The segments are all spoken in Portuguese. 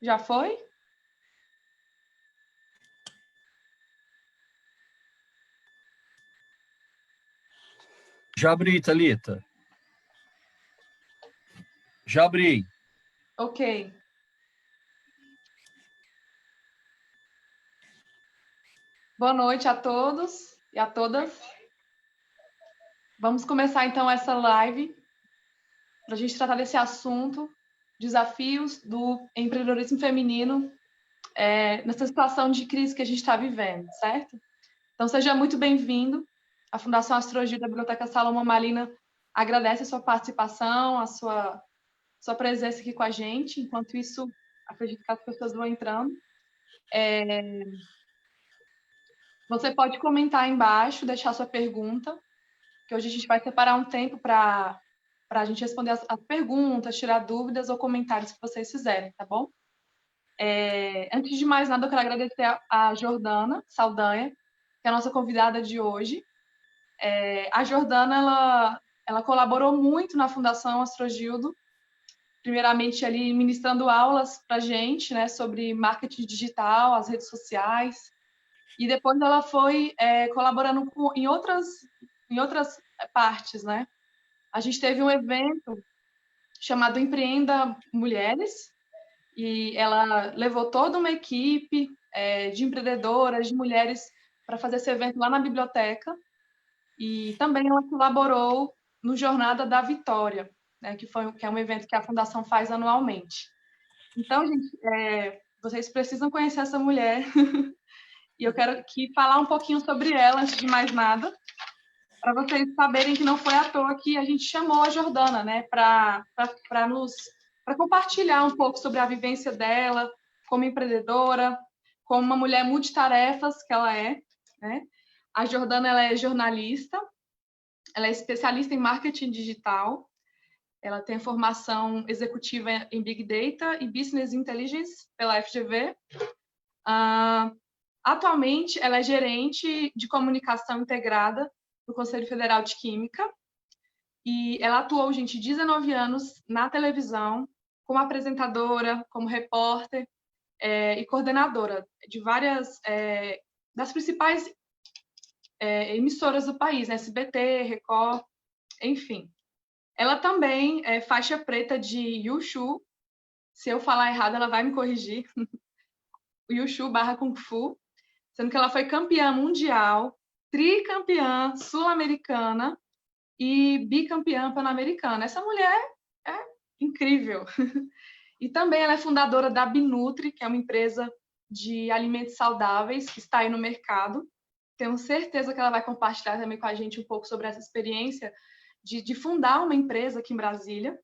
Já foi? Já abri, Thalita. Já abri. Ok. Boa noite a todos e a todas. Vamos começar então essa live para a gente tratar desse assunto, desafios do empreendedorismo feminino nessa situação de crise que a gente está vivendo, certo? Então seja muito bem-vindo. A Fundação Astrogil da Biblioteca Salomão Malina agradece a sua participação, a sua presença aqui com a gente. Enquanto isso, acredito que as pessoas vão entrando. Você pode comentar aí embaixo, deixar sua pergunta, que hoje a gente vai separar um tempo para a gente responder as perguntas, tirar dúvidas ou comentários que vocês fizerem, tá bom? Antes de mais nada, eu quero agradecer a Jordana Saldanha, que é a nossa convidada de hoje. A Jordana, ela colaborou muito na Fundação Astrogildo, primeiramente ali ministrando aulas para a gente, né, sobre marketing digital, as redes sociais, e depois ela foi colaborando em outras partes, né? A gente teve um evento chamado Empreenda Mulheres, e ela levou toda uma equipe de empreendedoras, de mulheres, para fazer esse evento lá na biblioteca, e também ela colaborou no Jornada da Vitória, né, que é um evento que a Fundação faz anualmente. Então, gente, vocês precisam conhecer essa mulher, e eu quero aqui falar um pouquinho sobre ela, antes de mais nada, para vocês saberem que não foi à toa que a gente chamou a Jordana, né, para compartilhar um pouco sobre a vivência dela como empreendedora, como uma mulher multitarefas que ela é, né? A Jordana, ela é jornalista, ela é especialista em marketing digital, ela tem formação executiva em Big Data e Business Intelligence pela FGV. Atualmente, ela é gerente de comunicação integrada do Conselho Federal de Química, e ela atuou, gente, 19 anos na televisão, como apresentadora, como repórter e coordenadora de várias das principais emissoras do país, né? SBT, Record, enfim. Ela também é faixa preta de Wushu. Se eu falar errado, ela vai me corrigir. Wushu/Kung Fu, sendo que ela foi campeã mundial, tricampeã sul-americana e bicampeã pan-americana. Essa mulher é incrível. E também ela é fundadora da Binutri, que é uma empresa de alimentos saudáveis que está aí no mercado. Tenho certeza que ela vai compartilhar também com a gente um pouco sobre essa experiência de fundar uma empresa aqui em Brasília.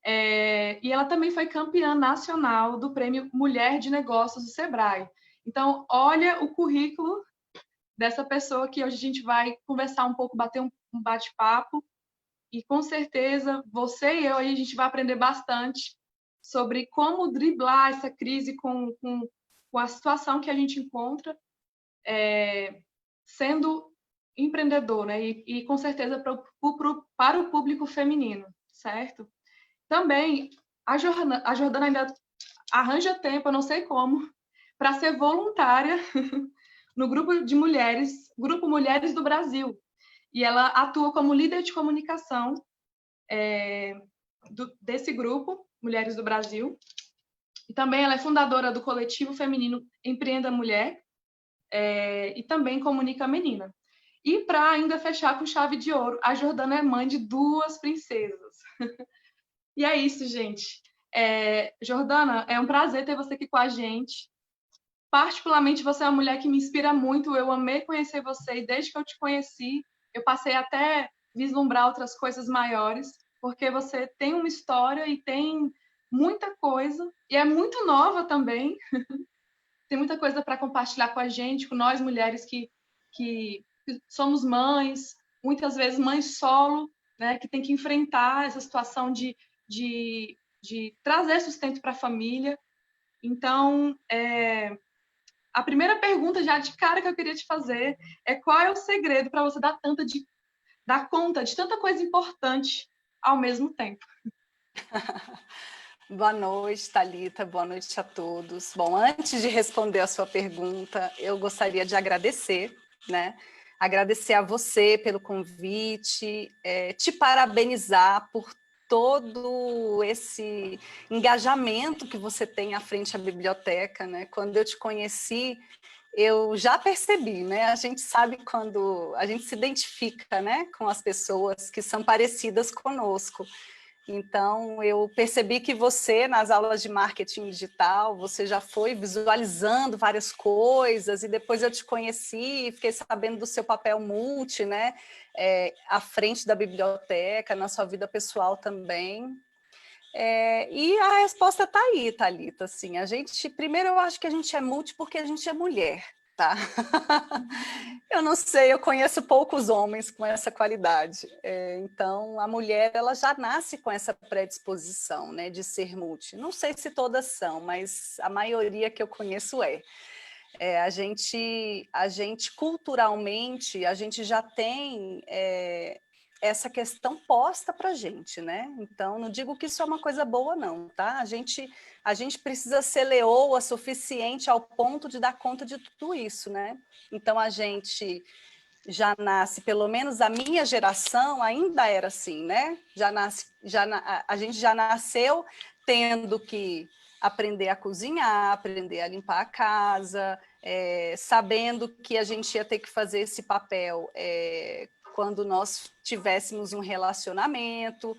E ela também foi campeã nacional do Prêmio Mulher de Negócios do Sebrae. Então, olha o currículo dessa pessoa que hoje a gente vai conversar um pouco, bater um bate-papo, e com certeza você e eu aí a gente vai aprender bastante sobre como driblar essa crise com a situação que a gente encontra sendo empreendedor, né? E com certeza para o público feminino, certo? Também a Jordana ainda arranja tempo, eu não sei como, para ser voluntária no grupo de mulheres, Grupo Mulheres do Brasil. E ela atua como líder de comunicação desse grupo, Mulheres do Brasil. E também ela é fundadora do coletivo feminino Empreenda Mulher e também Comunica Menina. E para ainda fechar com chave de ouro, a Jordana é mãe de 2 princesas. E é isso, gente. Jordana, é um prazer ter você aqui com a gente. Particularmente, você é uma mulher que me inspira muito. Eu amei conhecer você e desde que eu te conheci, eu passei até vislumbrar outras coisas maiores, porque você tem uma história e tem muita coisa, e é muito nova também. Tem muita coisa para compartilhar com a gente, com nós mulheres que somos mães, muitas vezes mães solo, né, que tem que enfrentar essa situação de trazer sustento para a família. Então, a primeira pergunta já de cara que eu queria te fazer é qual é o segredo para você dar conta de tanta coisa importante ao mesmo tempo? Boa noite, Thalita, boa noite a todos. Bom, antes de responder a sua pergunta, eu gostaria de agradecer, né? Agradecer a você pelo convite, te parabenizar por todo esse engajamento que você tem à frente à biblioteca, né? Quando eu te conheci, eu já percebi, né? A gente sabe quando a gente se identifica, né, com as pessoas que são parecidas conosco. Então, eu percebi que você, nas aulas de marketing digital, você já foi visualizando várias coisas, e depois eu te conheci e fiquei sabendo do seu papel multi, né? À frente da biblioteca, na sua vida pessoal também. E a resposta está aí, Thalita. Assim, primeiro, eu acho que a gente é multi porque a gente é mulher, tá? Eu não sei, eu conheço poucos homens com essa qualidade. Então, a mulher ela já nasce com essa predisposição, né, de ser multi. Não sei se todas são, mas a maioria que eu conheço é. A gente culturalmente, a gente já tem essa questão posta para a gente, né? Então, não digo que isso é uma coisa boa, não, tá? A gente precisa ser leoa suficiente ao ponto de dar conta de tudo isso, né? Então, a gente já nasce, pelo menos a minha geração ainda era assim, né? A gente já nasceu tendo que aprender a cozinhar, aprender a limpar a casa, sabendo que a gente ia ter que fazer esse papel quando nós tivéssemos um relacionamento.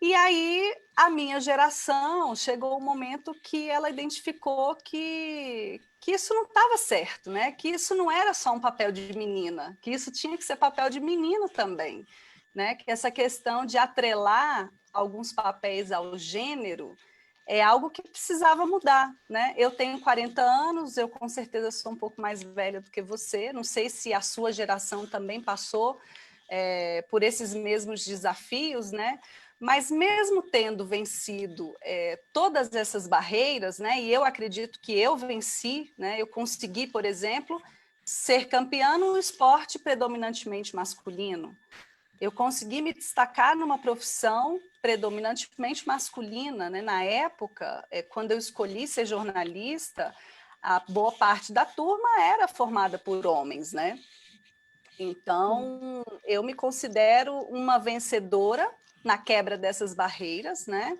E aí, a minha geração, chegou o momento que ela identificou que isso não estava certo, né? Que isso não era só um papel de menina, que isso tinha que ser papel de menino também, né? Que essa questão de atrelar alguns papéis ao gênero é algo que precisava mudar, né? Eu tenho 40 anos, eu com certeza sou um pouco mais velha do que você, não sei se a sua geração também passou por esses mesmos desafios, né? Mas mesmo tendo vencido todas essas barreiras, né, e eu acredito que eu venci, né, eu consegui, por exemplo, ser campeã no esporte predominantemente masculino. Eu consegui me destacar numa profissão predominantemente masculina, né? Na época, quando eu escolhi ser jornalista, a boa parte da turma era formada por homens, né? Então, eu me considero uma vencedora na quebra dessas barreiras, né?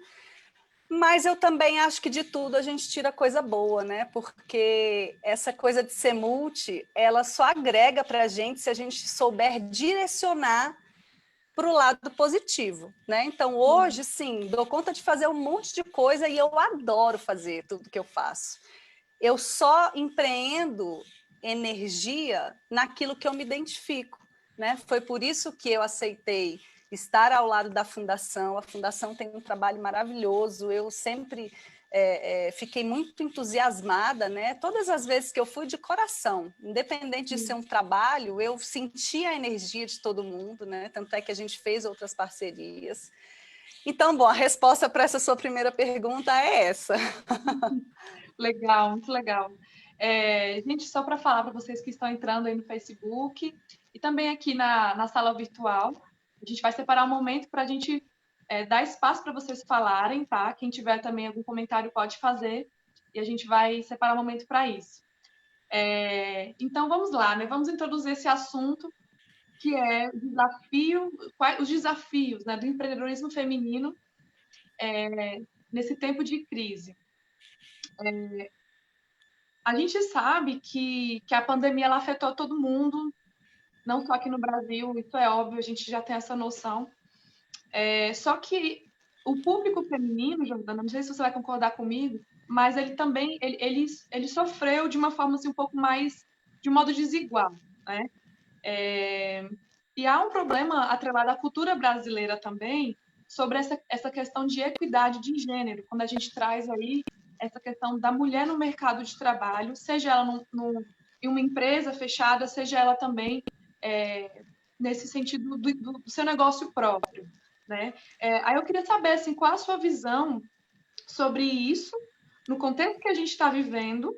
Mas eu também acho que de tudo a gente tira coisa boa, né? Porque essa coisa de ser multi, ela só agrega para a gente se a gente souber direcionar para o lado positivo, né? Então, hoje, sim, dou conta de fazer um monte de coisa e eu adoro fazer tudo que eu faço. Eu só empreendo energia naquilo que eu me identifico, né? Foi por isso que eu aceitei estar ao lado da Fundação. A Fundação tem um trabalho maravilhoso, eu sempre fiquei muito entusiasmada, né? Todas as vezes que eu fui de coração, independente de ser um trabalho, eu senti a energia de todo mundo, né? Tanto é que a gente fez outras parcerias. Então, bom, a resposta para essa sua primeira pergunta é essa. Legal, muito legal. Gente, só para falar para vocês que estão entrando aí no Facebook e também aqui na sala virtual, a gente vai separar um momento para a gente dar espaço para vocês falarem, tá? Quem tiver também algum comentário pode fazer e a gente vai separar um momento para isso. Então, vamos lá, né? Vamos introduzir esse assunto que é os desafios, né, do empreendedorismo feminino nesse tempo de crise. A gente sabe que a pandemia ela afetou todo mundo, não só aqui no Brasil, isso é óbvio, a gente já tem essa noção. Só que o público feminino, Jordana, não sei se você vai concordar comigo, mas ele também ele sofreu de uma forma assim, um pouco mais de modo desigual, né? E há um problema atrelado à cultura brasileira também sobre essa questão de equidade de gênero, quando a gente traz aí essa questão da mulher no mercado de trabalho, seja ela em uma empresa fechada, seja ela também nesse sentido do seu negócio próprio, né? Aí eu queria saber assim, qual a sua visão sobre isso, no contexto que a gente está vivendo,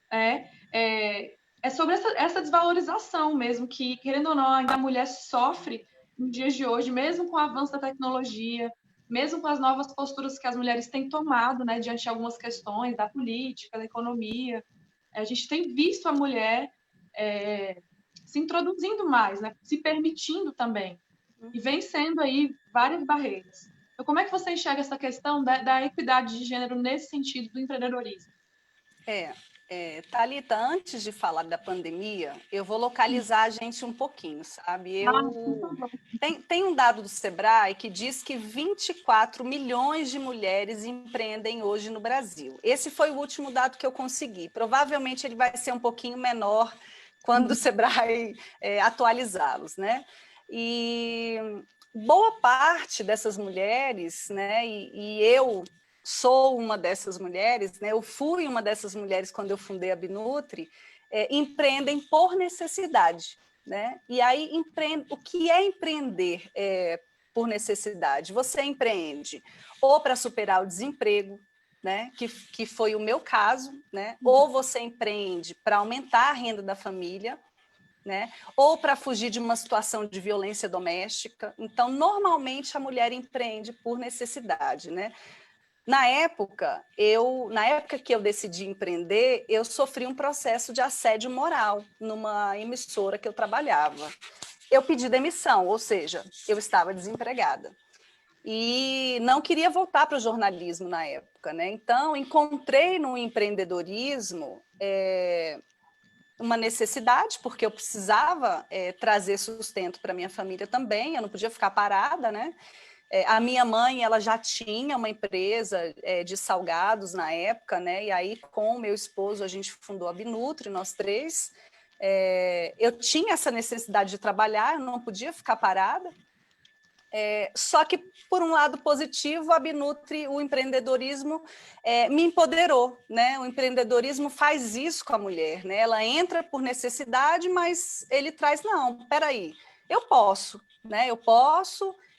é sobre essa desvalorização mesmo, que, querendo ou não, ainda a mulher sofre nos dias de hoje, mesmo com o avanço da tecnologia, mesmo com as novas posturas que as mulheres têm tomado, né, diante de algumas questões da política, da economia, a gente tem visto a mulher se introduzindo mais, né, se permitindo também, e vencendo aí várias barreiras. Então, como é que você enxerga essa questão da equidade de gênero nesse sentido do empreendedorismo? Thalita, antes de falar da pandemia, eu vou localizar a gente um pouquinho, sabe? Por favor. Tem um dado do Sebrae que diz que 24 milhões de mulheres empreendem hoje no Brasil. Esse foi o último dado que eu consegui. Provavelmente ele vai ser um pouquinho menor quando o Sebrae atualizá-los, né? E boa parte dessas mulheres, né? E eu sou uma dessas mulheres, né? Eu fui uma dessas mulheres quando eu fundei a Binutri, empreendem por necessidade, né? E aí, o que é empreender por necessidade? Você empreende ou para superar o desemprego, né? Que foi o meu caso, né? Ou você empreende para aumentar a renda da família, né? Ou para fugir de uma situação de violência doméstica. Então, normalmente, a mulher empreende por necessidade, né? Na época que eu decidi empreender, eu sofri um processo de assédio moral numa emissora que eu trabalhava. Eu pedi demissão, ou seja, eu estava desempregada. E não queria voltar para o jornalismo na época, né? Então, encontrei no empreendedorismo uma necessidade, porque eu precisava trazer sustento para minha família também, eu não podia ficar parada, né? A minha mãe, ela já tinha uma empresa de salgados na época, né? E aí, com o meu esposo, a gente fundou a Binutri, nós três. Eu tinha essa necessidade de trabalhar, eu não podia ficar parada. Só que, por um lado positivo, a Binutri, o empreendedorismo, me empoderou, né? O empreendedorismo faz isso com a mulher, né? Ela entra por necessidade, mas ele traz, não, peraí, eu posso, né?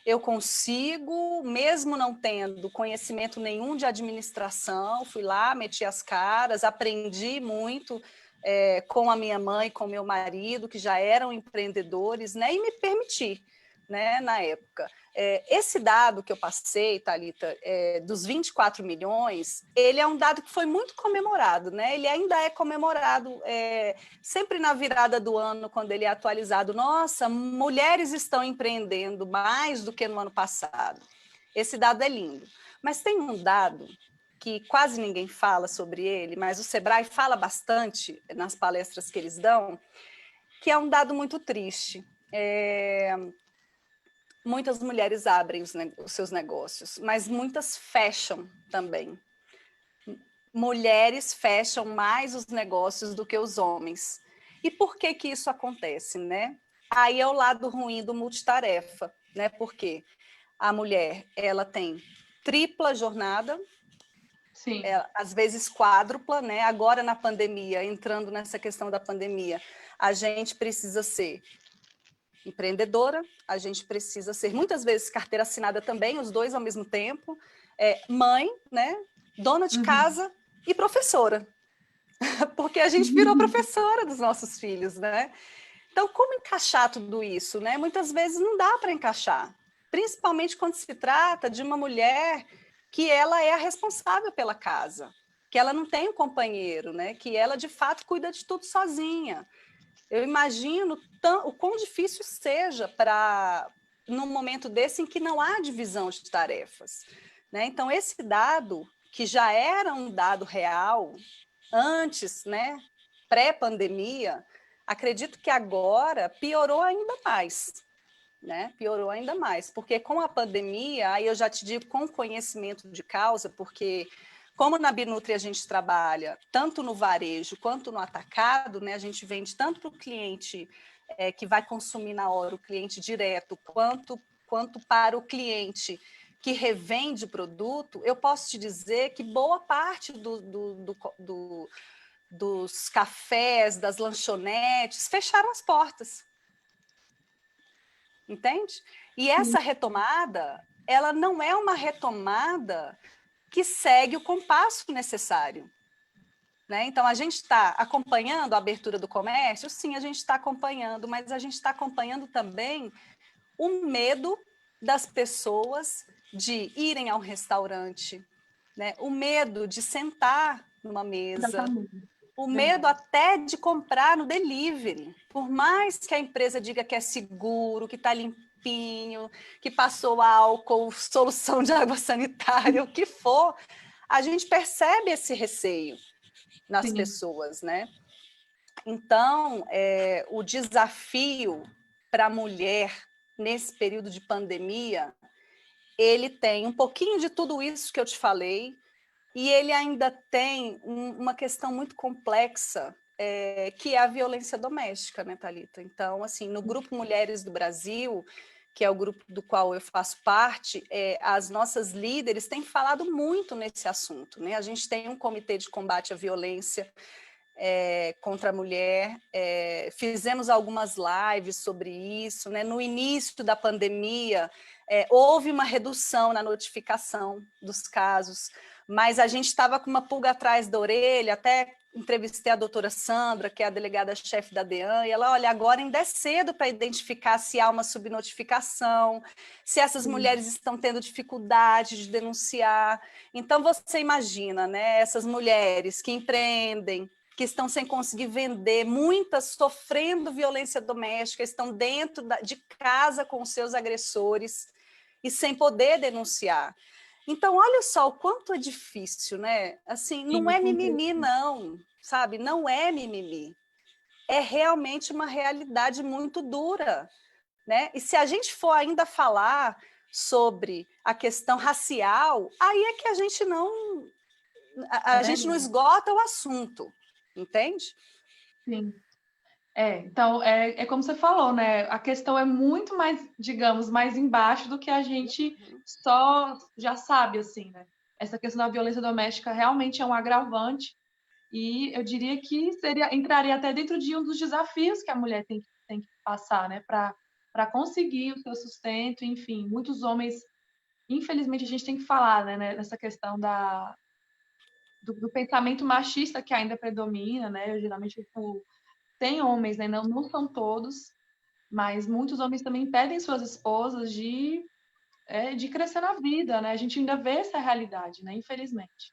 Eu consigo, mesmo não tendo conhecimento nenhum de administração, fui lá, meti as caras, aprendi muito com a minha mãe, com o meu marido, que já eram empreendedores, né? E me permiti, né, na época. Esse dado que eu passei, Thalita, dos 24 milhões, ele é um dado que foi muito comemorado, né? Ele ainda é comemorado sempre na virada do ano, quando ele é atualizado. Nossa, mulheres estão empreendendo mais do que no ano passado. Esse dado é lindo. Mas tem um dado que quase ninguém fala sobre ele, mas o Sebrae fala bastante nas palestras que eles dão, que é um dado muito triste. Muitas mulheres abrem os seus negócios, mas muitas fecham também. Mulheres fecham mais os negócios do que os homens. E por que que isso acontece, né? Aí é o lado ruim do multitarefa, né? Porque a mulher, ela tem tripla jornada, Sim. às vezes quádrupla, né? Agora na pandemia, entrando nessa questão da pandemia, a gente precisa ser empreendedora, a gente precisa ser, muitas vezes, carteira assinada também, os dois ao mesmo tempo, mãe, né, dona de casa e professora, porque a gente virou professora dos nossos filhos, né? Então, como encaixar tudo isso, né? Muitas vezes não dá para encaixar, principalmente quando se trata de uma mulher que ela é a responsável pela casa, que ela não tem um companheiro, né? Que ela, de fato, cuida de tudo sozinha. Eu imagino o quão difícil seja num momento desse em que não há divisão de tarefas, né? Então, esse dado, que já era um dado real antes, né, pré-pandemia, acredito que agora piorou ainda mais, né? Piorou ainda mais, porque com a pandemia, aí eu já te digo com conhecimento de causa, porque como na Binutri a gente trabalha tanto no varejo quanto no atacado, né? A gente vende tanto para o cliente que vai consumir na hora, o cliente direto, quanto para o cliente que revende o produto, eu posso te dizer que boa parte dos cafés, das lanchonetes, fecharam as portas. Entende? E essa retomada, ela não é uma retomada que segue o compasso necessário. Né? Então, a gente está acompanhando a abertura do comércio? Sim, a gente está acompanhando, mas a gente está acompanhando também o medo das pessoas de irem ao restaurante, né? O medo de sentar numa mesa, Exatamente. o medo até de comprar no delivery. Por mais que a empresa diga que é seguro, que está limpinho, que passou álcool, solução de água sanitária, o que for, a gente percebe esse receio nas Sim. pessoas, né? Então, o desafio para a mulher nesse período de pandemia, ele tem um pouquinho de tudo isso que eu te falei, e ele ainda tem uma questão muito complexa, que é a violência doméstica, né, Thalita? Então, assim, no Grupo Mulheres do Brasil, que é o grupo do qual eu faço parte, as nossas líderes têm falado muito nesse assunto, né? A gente tem um comitê de combate à violência contra a mulher, fizemos algumas lives sobre isso, né? No início da pandemia, houve uma redução na notificação dos casos, mas a gente estava com uma pulga atrás da orelha, até entrevistei a doutora Sandra, que é a delegada-chefe da DEAN, e ela, olha, agora ainda é cedo para identificar se há uma subnotificação, se essas mulheres estão tendo dificuldade de denunciar. Então, você imagina, né, essas mulheres que empreendem, que estão sem conseguir vender, muitas sofrendo violência doméstica, estão dentro de casa com os seus agressores e sem poder denunciar. Então, olha só o quanto é difícil, né? Assim, não é mimimi, não, sabe? Não é mimimi. É realmente uma realidade muito dura, né? E se a gente for ainda falar sobre a questão racial, aí é que a gente a gente não esgota o assunto, entende? Sim. Então, é como você falou, né? A questão é muito mais, digamos, mais embaixo do que a gente só já sabe, assim, né? Essa questão da violência doméstica realmente é um agravante e eu diria que entraria até dentro de um dos desafios que a mulher tem que passar, né? Para conseguir o seu sustento, enfim. Muitos homens, infelizmente, a gente tem que falar, né? Nessa questão do pensamento machista que ainda predomina, né? Geralmente, tem homens, né? Não são todos, mas muitos homens também impedem suas esposas de crescer na vida, né? A gente ainda vê essa realidade, né? Infelizmente.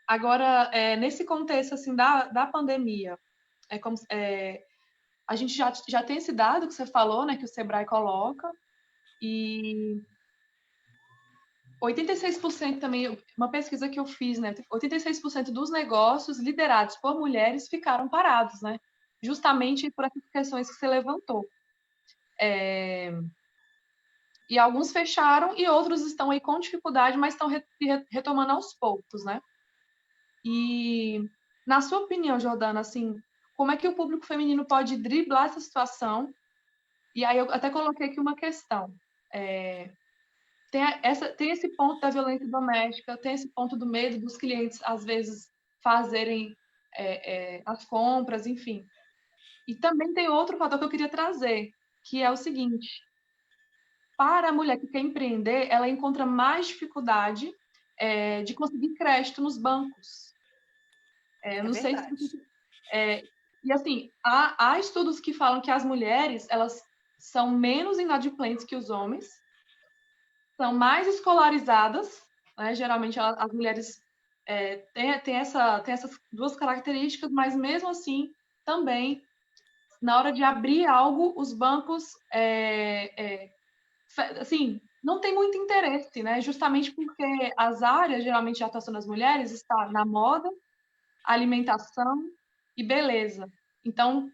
Agora, nesse contexto assim da pandemia, a gente já tem esse dado que você falou, né? Que o Sebrae coloca, e 86% também, uma pesquisa que eu fiz, né? 86% dos negócios liderados por mulheres ficaram parados, né? Justamente por essas questões que você levantou. E alguns fecharam e outros estão aí com dificuldade, mas estão retomando aos poucos, né? E, na sua opinião, Jordana, assim, como é que o público feminino pode driblar essa situação? E aí eu até coloquei aqui uma questão. Tem esse ponto da violência doméstica, tem esse ponto do medo dos clientes, às vezes, fazerem as compras, enfim. E também tem outro fator que eu queria trazer, que é o seguinte: para a mulher que quer empreender, ela encontra mais dificuldade de conseguir crédito nos bancos. Não sei se Verdade. e assim, há estudos que falam que as mulheres elas são menos inadimplentes que os homens, são mais escolarizadas, né? Geralmente as mulheres têm essas duas características, mas mesmo assim também na hora de abrir algo, os bancos assim, não tem muito interesse, né? Justamente porque as áreas, geralmente, de atuação das mulheres está na moda, alimentação e beleza. Então,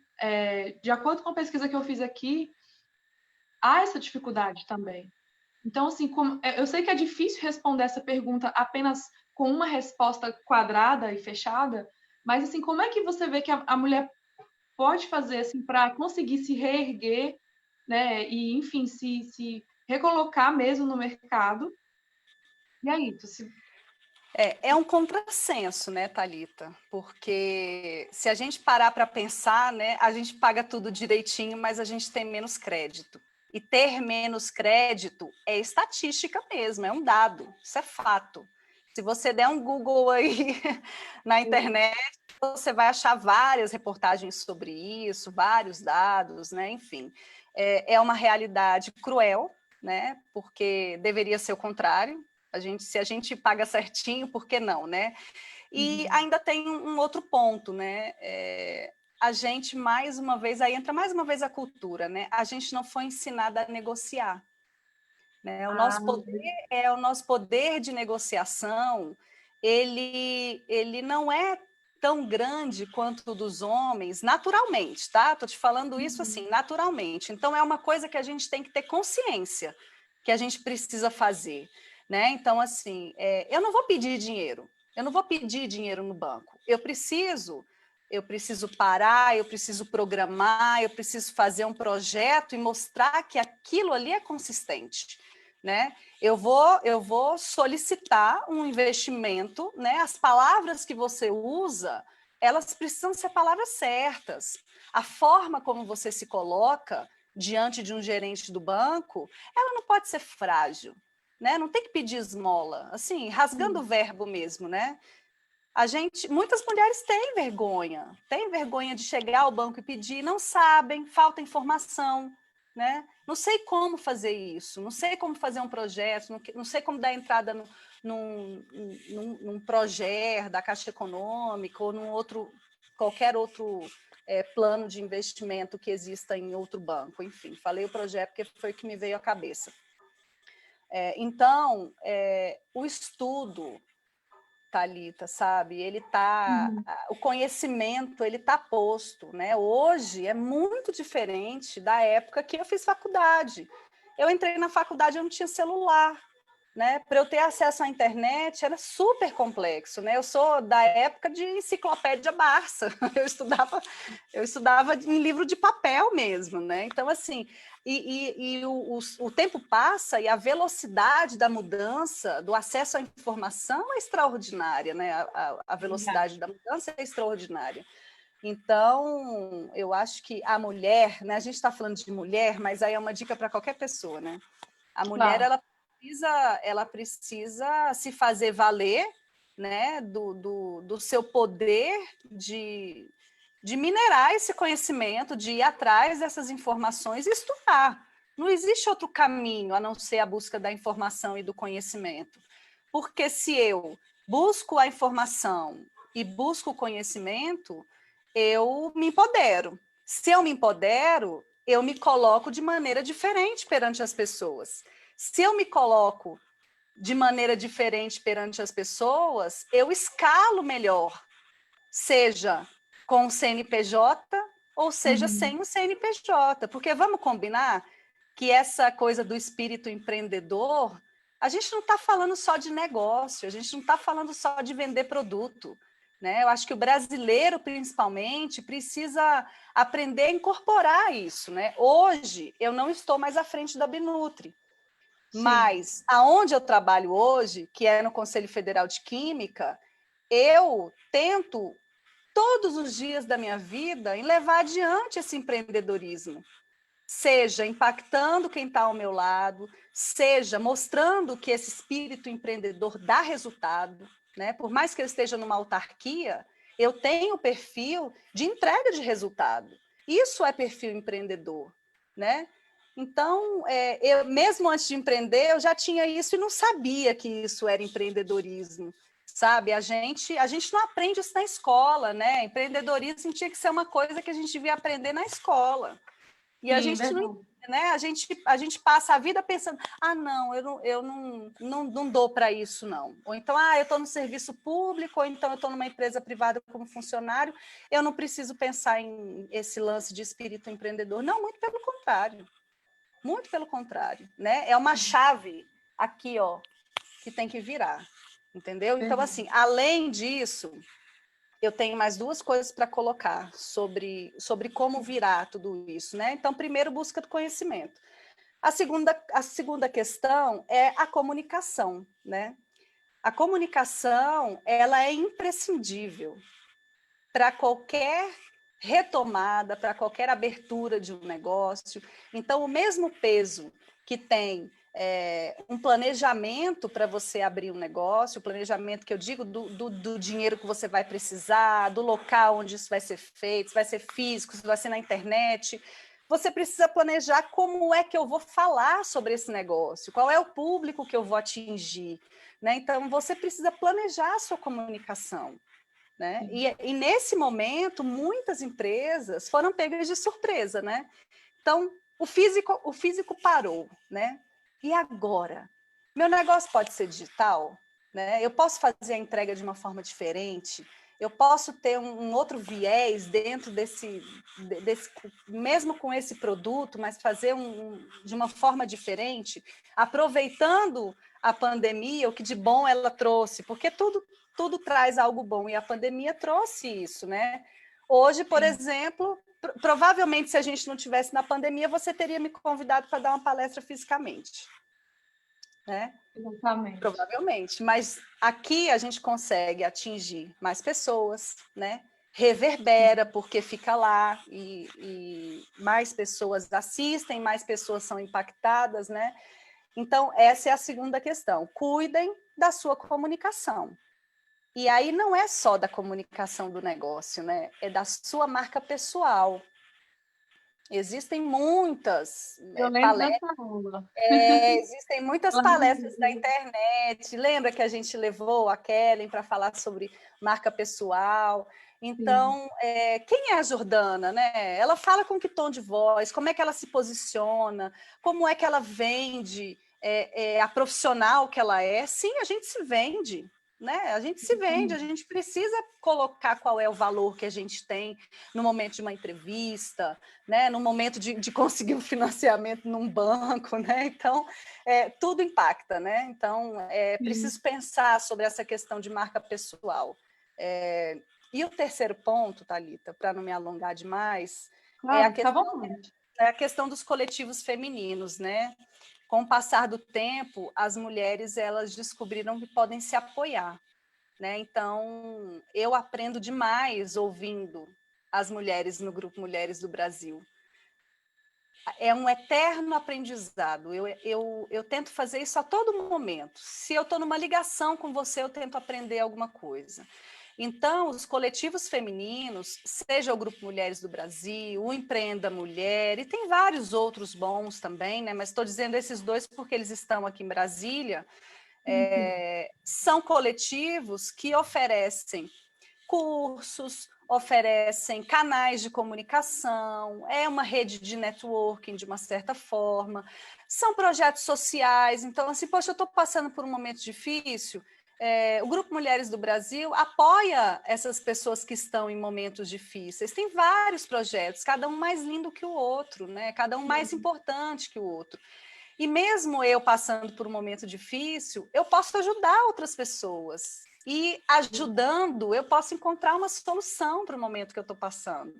de acordo com a pesquisa que eu fiz aqui, há essa dificuldade também. Então, assim, eu sei que é difícil responder essa pergunta apenas com uma resposta quadrada e fechada, mas, assim, como é que você vê que a mulher pode fazer, assim, para conseguir se reerguer, né? E, enfim, se recolocar mesmo no mercado. E aí, É um contrassenso, né, Thalita? Porque se a gente parar para pensar, né, a gente paga tudo direitinho, mas a gente tem menos crédito. E ter menos crédito é estatística mesmo, é um dado, isso é fato. Se você der um Google aí na internet, você vai achar várias reportagens sobre isso, vários dados, né? Enfim, é uma realidade cruel, né? Porque deveria ser o contrário. Se a gente paga certinho, por que não, né? E ainda tem um outro ponto, né? A gente, mais uma vez, aí entra mais uma vez a cultura, né? A gente não foi ensinada a negociar. Né? O nosso poder de negociação, ele não é tão grande quanto o dos homens, naturalmente, tá? Estou te falando isso assim, naturalmente. Então, é uma coisa que a gente tem que ter consciência que a gente precisa fazer, né? Então, assim, eu não vou pedir dinheiro, eu não vou pedir dinheiro no banco. Eu preciso parar, eu preciso programar, eu preciso fazer um projeto e mostrar que aquilo ali é consistente. Né? Eu vou solicitar um investimento, né? As palavras que você usa, elas precisam ser palavras certas. A forma como você se coloca diante de um gerente do banco, ela não pode ser frágil, né? Não tem que pedir esmola, assim, rasgando o verbo mesmo, né? Muitas mulheres têm vergonha de chegar ao banco e pedir, não sabem, falta informação, né? Não sei como fazer isso, não sei como fazer um projeto, não sei como dar entrada num projeto da Caixa Econômica ou qualquer outro plano de investimento que exista em outro banco. Enfim, falei o projeto porque foi o que me veio à cabeça. Então, o estudo, Thalita, sabe? O conhecimento, ele tá posto, né? Hoje é muito diferente da época que eu fiz faculdade. Eu entrei na faculdade, eu não tinha celular, né? Para eu ter acesso à internet era super complexo, né? Eu sou da época de enciclopédia Barça. Eu estudava em livro de papel mesmo, né? Então, assim, o tempo passa e a velocidade da mudança, do acesso à informação é extraordinária, né? A velocidade da mudança é extraordinária. Então, eu acho que a mulher, né? A gente está falando de mulher, mas aí é uma dica para qualquer pessoa, né? A mulher, ela precisa se fazer valer, né? Do seu poder de minerar esse conhecimento, de ir atrás dessas informações e estudar. Não existe outro caminho a não ser a busca da informação e do conhecimento. Porque se eu busco a informação e busco o conhecimento, eu me empodero. Se eu me empodero, eu me coloco de maneira diferente perante as pessoas. Se eu me coloco de maneira diferente perante as pessoas, eu escalo melhor, seja com o CNPJ ou seja sem o CNPJ. Porque vamos combinar que essa coisa do espírito empreendedor, a gente não está falando só de negócio, a gente não está falando só de vender produto. Né? Eu acho que o brasileiro, principalmente, precisa aprender a incorporar isso. Né? Hoje, eu não estou mais à frente da Binutri, mas aonde eu trabalho hoje, que é no Conselho Federal de Química, eu tento todos os dias da minha vida em levar adiante esse empreendedorismo, seja impactando quem está ao meu lado, seja mostrando que esse espírito empreendedor dá resultado, né? Por mais que eu esteja numa autarquia, eu tenho o perfil de entrega de resultado. Isso é perfil empreendedor, né? Então, eu mesmo antes de empreender, eu já tinha isso e não sabia que isso era empreendedorismo. Sabe, a gente não aprende isso na escola, né? Empreendedorismo tinha que ser uma coisa que a gente devia aprender na escola. E a gente não, né? A gente passa a vida pensando, não, eu não dou para isso, não. Ou então, eu estou no serviço público, ou então eu estou numa empresa privada como funcionário, eu não preciso pensar em esse lance de espírito empreendedor. Não, muito pelo contrário. Muito pelo contrário, né? É uma chave aqui, ó, que tem que virar. Entendeu? Então, assim, além disso, eu tenho mais duas coisas para colocar sobre como virar tudo isso, né? Então, primeiro, busca do conhecimento. A segunda questão é a comunicação, né? A comunicação, ela é imprescindível para qualquer retomada, para qualquer abertura de um negócio. Então, o mesmo peso que tem um planejamento para você abrir um negócio, o planejamento que eu digo do dinheiro que você vai precisar, do local onde isso vai ser feito, se vai ser físico, se vai ser na internet. Você precisa planejar como é que eu vou falar sobre esse negócio, qual é o público que eu vou atingir, né? Então, você precisa planejar a sua comunicação, né? E nesse momento, muitas empresas foram pegas de surpresa, né? Então, o físico parou, né? E agora? Meu negócio pode ser digital, né? Eu posso fazer a entrega de uma forma diferente, eu posso ter um outro viés dentro desse, mesmo com esse produto, mas fazer de uma forma diferente, aproveitando a pandemia, o que de bom ela trouxe, porque tudo traz algo bom, e a pandemia trouxe isso, né? Hoje, por exemplo, provavelmente, se a gente não tivesse na pandemia, você teria me convidado para dar uma palestra fisicamente, né? Exatamente. Provavelmente, mas aqui a gente consegue atingir mais pessoas, né? Reverbera, porque fica lá e mais pessoas assistem, mais pessoas são impactadas, né? Então, essa é a segunda questão. Cuidem da sua comunicação. E aí não é só da comunicação do negócio, né? É da sua marca pessoal. Existem muitas palestras. Existem muitas palestras da internet. Lembra que a gente levou a Kellen para falar sobre marca pessoal? Então, quem é a Jordana, né? Ela fala com que tom de voz, como é que ela se posiciona, como é que ela vende a profissional que ela é. Sim, a gente se vende, né? A gente se vende, a gente precisa colocar qual é o valor que a gente tem no momento de uma entrevista, né? No momento de conseguir um financiamento num banco, né? Então, tudo impacta, né? Então, preciso pensar sobre essa questão de marca pessoal. E o terceiro ponto, Thalita, para não me alongar demais, claro, é a questão dos coletivos femininos, né? Com o passar do tempo, as mulheres elas descobriram que podem se apoiar, né? Então, eu aprendo demais ouvindo as mulheres no Grupo Mulheres do Brasil. É um eterno aprendizado. Eu tento fazer isso a todo momento. Se eu estou numa ligação com você, eu tento aprender alguma coisa. Então, os coletivos femininos, seja o Grupo Mulheres do Brasil, o Empreenda Mulher, e tem vários outros bons também, né? Mas estou dizendo esses dois porque eles estão aqui em Brasília, são coletivos que oferecem cursos, oferecem canais de comunicação, é uma rede de networking, de uma certa forma, são projetos sociais. Então, assim, poxa, eu estou passando por um momento difícil, o Grupo Mulheres do Brasil apoia essas pessoas que estão em momentos difíceis. Tem vários projetos, cada um mais lindo que o outro, né? Cada um mais importante que o outro. E mesmo eu passando por um momento difícil, eu posso ajudar outras pessoas. E ajudando, eu posso encontrar uma solução para o momento que eu estou passando.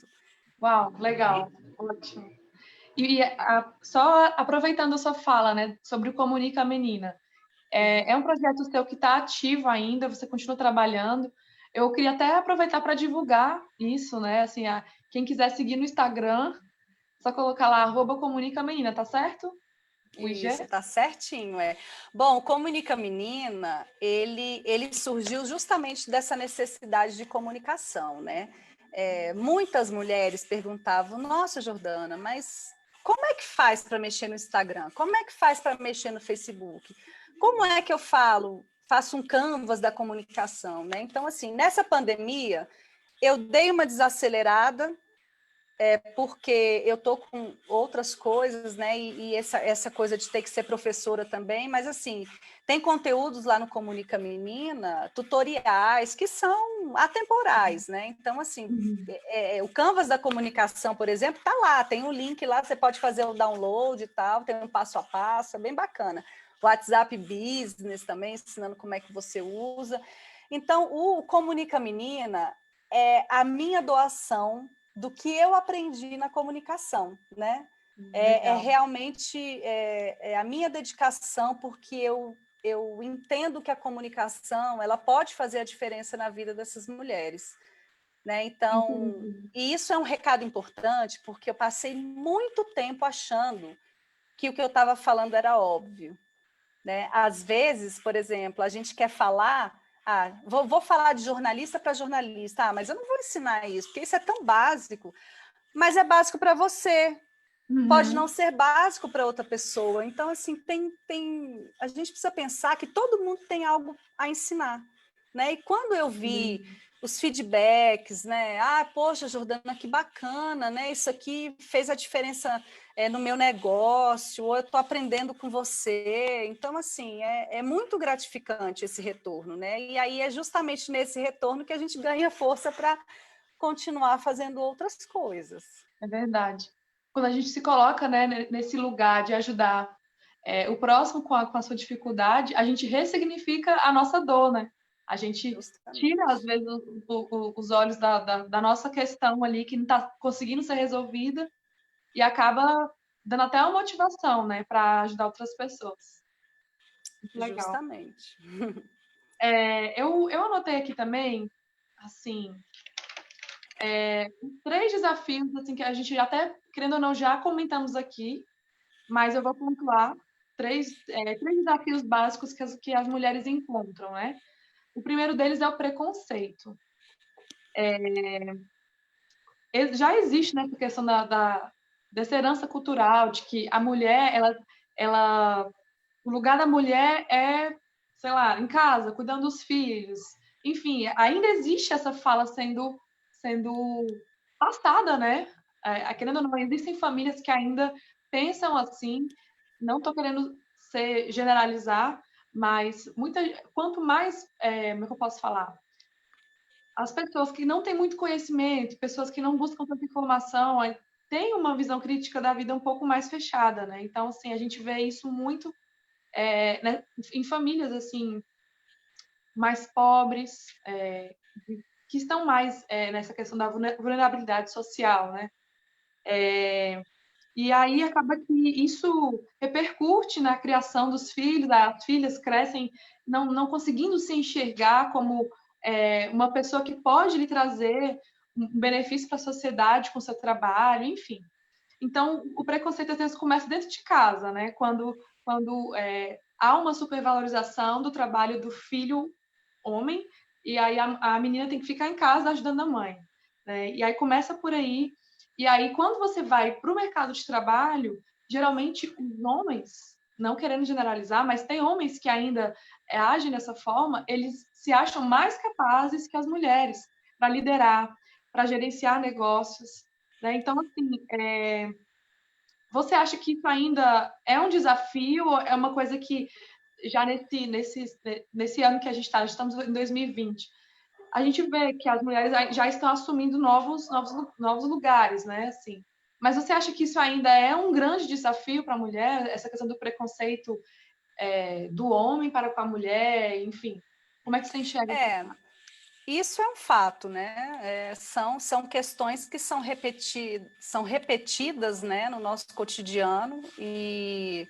Uau, legal, ótimo. Só aproveitando a sua fala, né, sobre o Comunica Menina, é um projeto seu que está ativo ainda, você continua trabalhando. Eu queria até aproveitar para divulgar isso, né? Assim, quem quiser seguir no Instagram, só colocar lá @Comunica Menina, tá certo? O IG? Isso, tá certinho, Bom, o Comunica Menina, ele surgiu justamente dessa necessidade de comunicação, né? Muitas mulheres perguntavam, nossa, Jordana, mas como é que faz para mexer no Instagram? Como é que faz para mexer no Facebook? Como é que eu faço um canvas da comunicação, né? Então, assim, nessa pandemia, eu dei uma desacelerada, porque eu estou com outras coisas, né? E essa coisa de ter que ser professora também, mas assim, tem conteúdos lá no Comunica Menina, tutoriais que são atemporais, né? Então, assim, o Canvas da comunicação, por exemplo, está lá, tem um link lá, você pode fazer o download e tal, tem um passo a passo, é bem bacana. WhatsApp Business também, ensinando como é que você usa. Então, o Comunica Menina é a minha doação do que eu aprendi na comunicação, né? Realmente a minha dedicação, porque eu entendo que a comunicação ela pode fazer a diferença na vida dessas mulheres, né? Então, e isso é um recado importante, porque eu passei muito tempo achando que o que eu estava falando era óbvio, né? Às vezes, por exemplo, a gente quer falar, vou falar de jornalista para jornalista, mas eu não vou ensinar isso, porque isso é tão básico, mas é básico para você, pode não ser básico para outra pessoa. Então, assim, a gente precisa pensar que todo mundo tem algo a ensinar, né? E quando eu vi os feedbacks, né? Poxa, Jordana, que bacana, né? Isso aqui fez a diferença no meu negócio, ou eu estou aprendendo com você. Então, assim, é muito gratificante esse retorno, né? E aí é justamente nesse retorno que a gente ganha força para continuar fazendo outras coisas. É verdade. Quando a gente se coloca, né, nesse lugar de ajudar o próximo com a sua dificuldade, a gente ressignifica a nossa dor, né? A gente Justamente. tira, às vezes, os olhos da nossa questão ali, que não está conseguindo ser resolvida, e acaba dando até uma motivação, né, para ajudar outras pessoas. Muito legal. Justamente. Eu anotei aqui também, assim, 3 desafios, assim, que a gente até, querendo ou não, já comentamos aqui, mas eu vou pontuar 3 desafios básicos que as mulheres encontram, né? O primeiro deles é o preconceito. Já existe, né, essa questão dessa herança cultural, de que a mulher, o lugar da mulher é, sei lá, em casa, cuidando dos filhos. Enfim, ainda existe essa fala sendo passada, né? Querendo ou não, existem famílias que ainda pensam assim. Não estou querendo generalizar, mas quanto mais, como é que eu posso falar? As pessoas que não têm muito conhecimento, pessoas que não buscam tanta informação, têm uma visão crítica da vida um pouco mais fechada, né? Então, assim, a gente vê isso muito né, em famílias assim mais pobres, que estão mais nessa questão da vulnerabilidade social, né? E aí acaba que isso repercute na criação dos filhos, as filhas crescem não conseguindo se enxergar como uma pessoa que pode lhe trazer um benefício para a sociedade com seu trabalho, enfim. Então, o preconceito às vezes começa dentro de casa, né? Quando há uma supervalorização do trabalho do filho homem, e aí a menina tem que ficar em casa ajudando a mãe, né? E aí começa por aí. E aí, quando você vai para o mercado de trabalho, geralmente os homens, não querendo generalizar, mas tem homens que ainda agem dessa forma, eles se acham mais capazes que as mulheres para liderar, para gerenciar negócios, né? Então, assim, você acha que isso ainda é um desafio? Ou é uma coisa que já nesse ano que a gente está, estamos em 2020, a gente vê que as mulheres já estão assumindo novos lugares, né? Assim, mas você acha que isso ainda é um grande desafio para a mulher, essa questão do preconceito do homem para com a mulher, enfim? Como é que você enxerga isso? Isso é um fato, né? São questões que são repetidas, né, no nosso cotidiano, e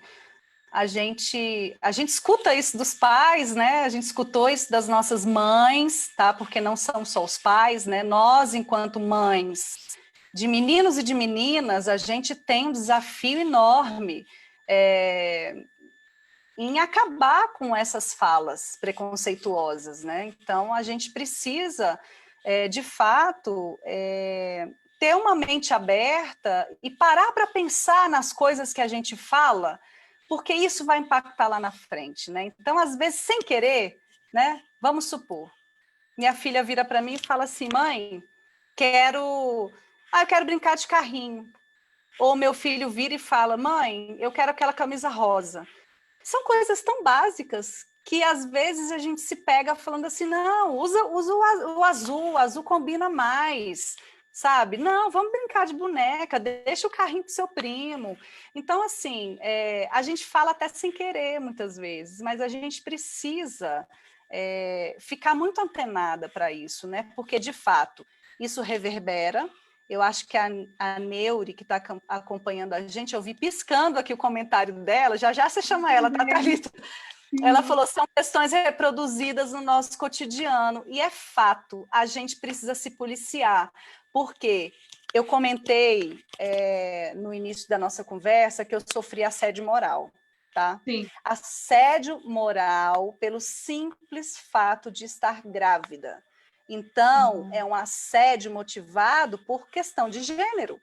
a gente escuta isso dos pais, né? A gente escutou isso das nossas mães, tá? Porque não são só os pais, né? Nós, enquanto mães de meninos e de meninas, a gente tem um desafio enorme em acabar com essas falas preconceituosas, né? Então, a gente precisa, de fato, ter uma mente aberta e parar para pensar nas coisas que a gente fala, porque isso vai impactar lá na frente, né? Então, às vezes, sem querer, né? Vamos supor, minha filha vira para mim e fala assim, mãe, eu quero brincar de carrinho. Ou meu filho vira e fala, mãe, eu quero aquela camisa rosa. São coisas tão básicas que às vezes a gente se pega falando assim, não, usa o azul combina mais, sabe? Não, vamos brincar de boneca, deixa o carrinho pro seu primo. Então, assim, a gente fala até sem querer muitas vezes, mas a gente precisa ficar muito antenada para isso, né? Porque, de fato, isso reverbera. Eu acho que a Neuri, que está acompanhando a gente, eu vi piscando aqui o comentário dela, já você chama ela, tá, Thalita? Ela falou, são questões reproduzidas no nosso cotidiano, e é fato, a gente precisa se policiar, porque eu comentei no início da nossa conversa que eu sofri assédio moral, tá? Sim. Assédio moral pelo simples fato de estar grávida. Então, é um assédio motivado por questão de gênero,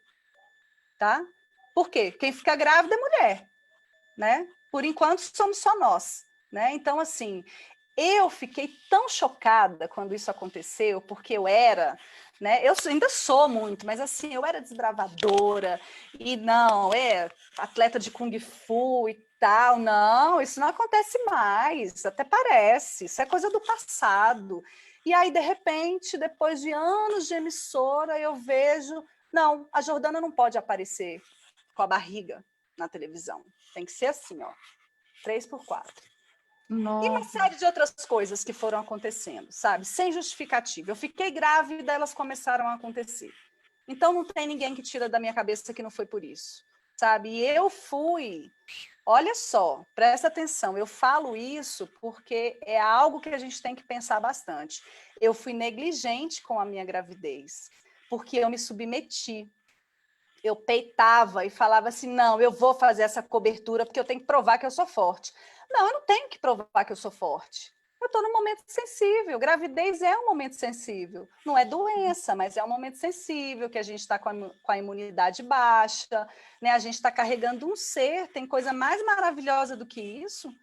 tá? Por quê? Quem fica grávida é mulher, né? Por enquanto, somos só nós, né? Então, assim, eu fiquei tão chocada quando isso aconteceu, porque eu era, né? Eu ainda sou muito, mas assim, eu era desbravadora e não, atleta de Kung Fu e tal. Não, isso não acontece mais, até parece, isso é coisa do passado. E aí, de repente, depois de anos de emissora, eu vejo, não, a Jordana não pode aparecer com a barriga na televisão. Tem que ser assim, ó, 3x4. E uma Nossa. série de outras coisas que foram acontecendo, sabe? Sem justificativa. Eu fiquei grávida, elas começaram a acontecer. Então, não tem ninguém que tira da minha cabeça que não foi por isso, sabe? E eu fui... Olha só, presta atenção, eu falo isso porque é algo que a gente tem que pensar bastante. Eu fui negligente com a minha gravidez, porque eu me submeti. Eu peitava e falava assim, não, eu vou fazer essa cobertura porque eu tenho que provar que eu sou forte. Não, eu não tenho que provar que eu sou forte. Eu estou num momento sensível. Gravidez é um momento sensível. Não é doença, mas é um momento sensível, que a gente está com a imunidade baixa, né? A gente está carregando um ser. Tem coisa mais maravilhosa do que isso,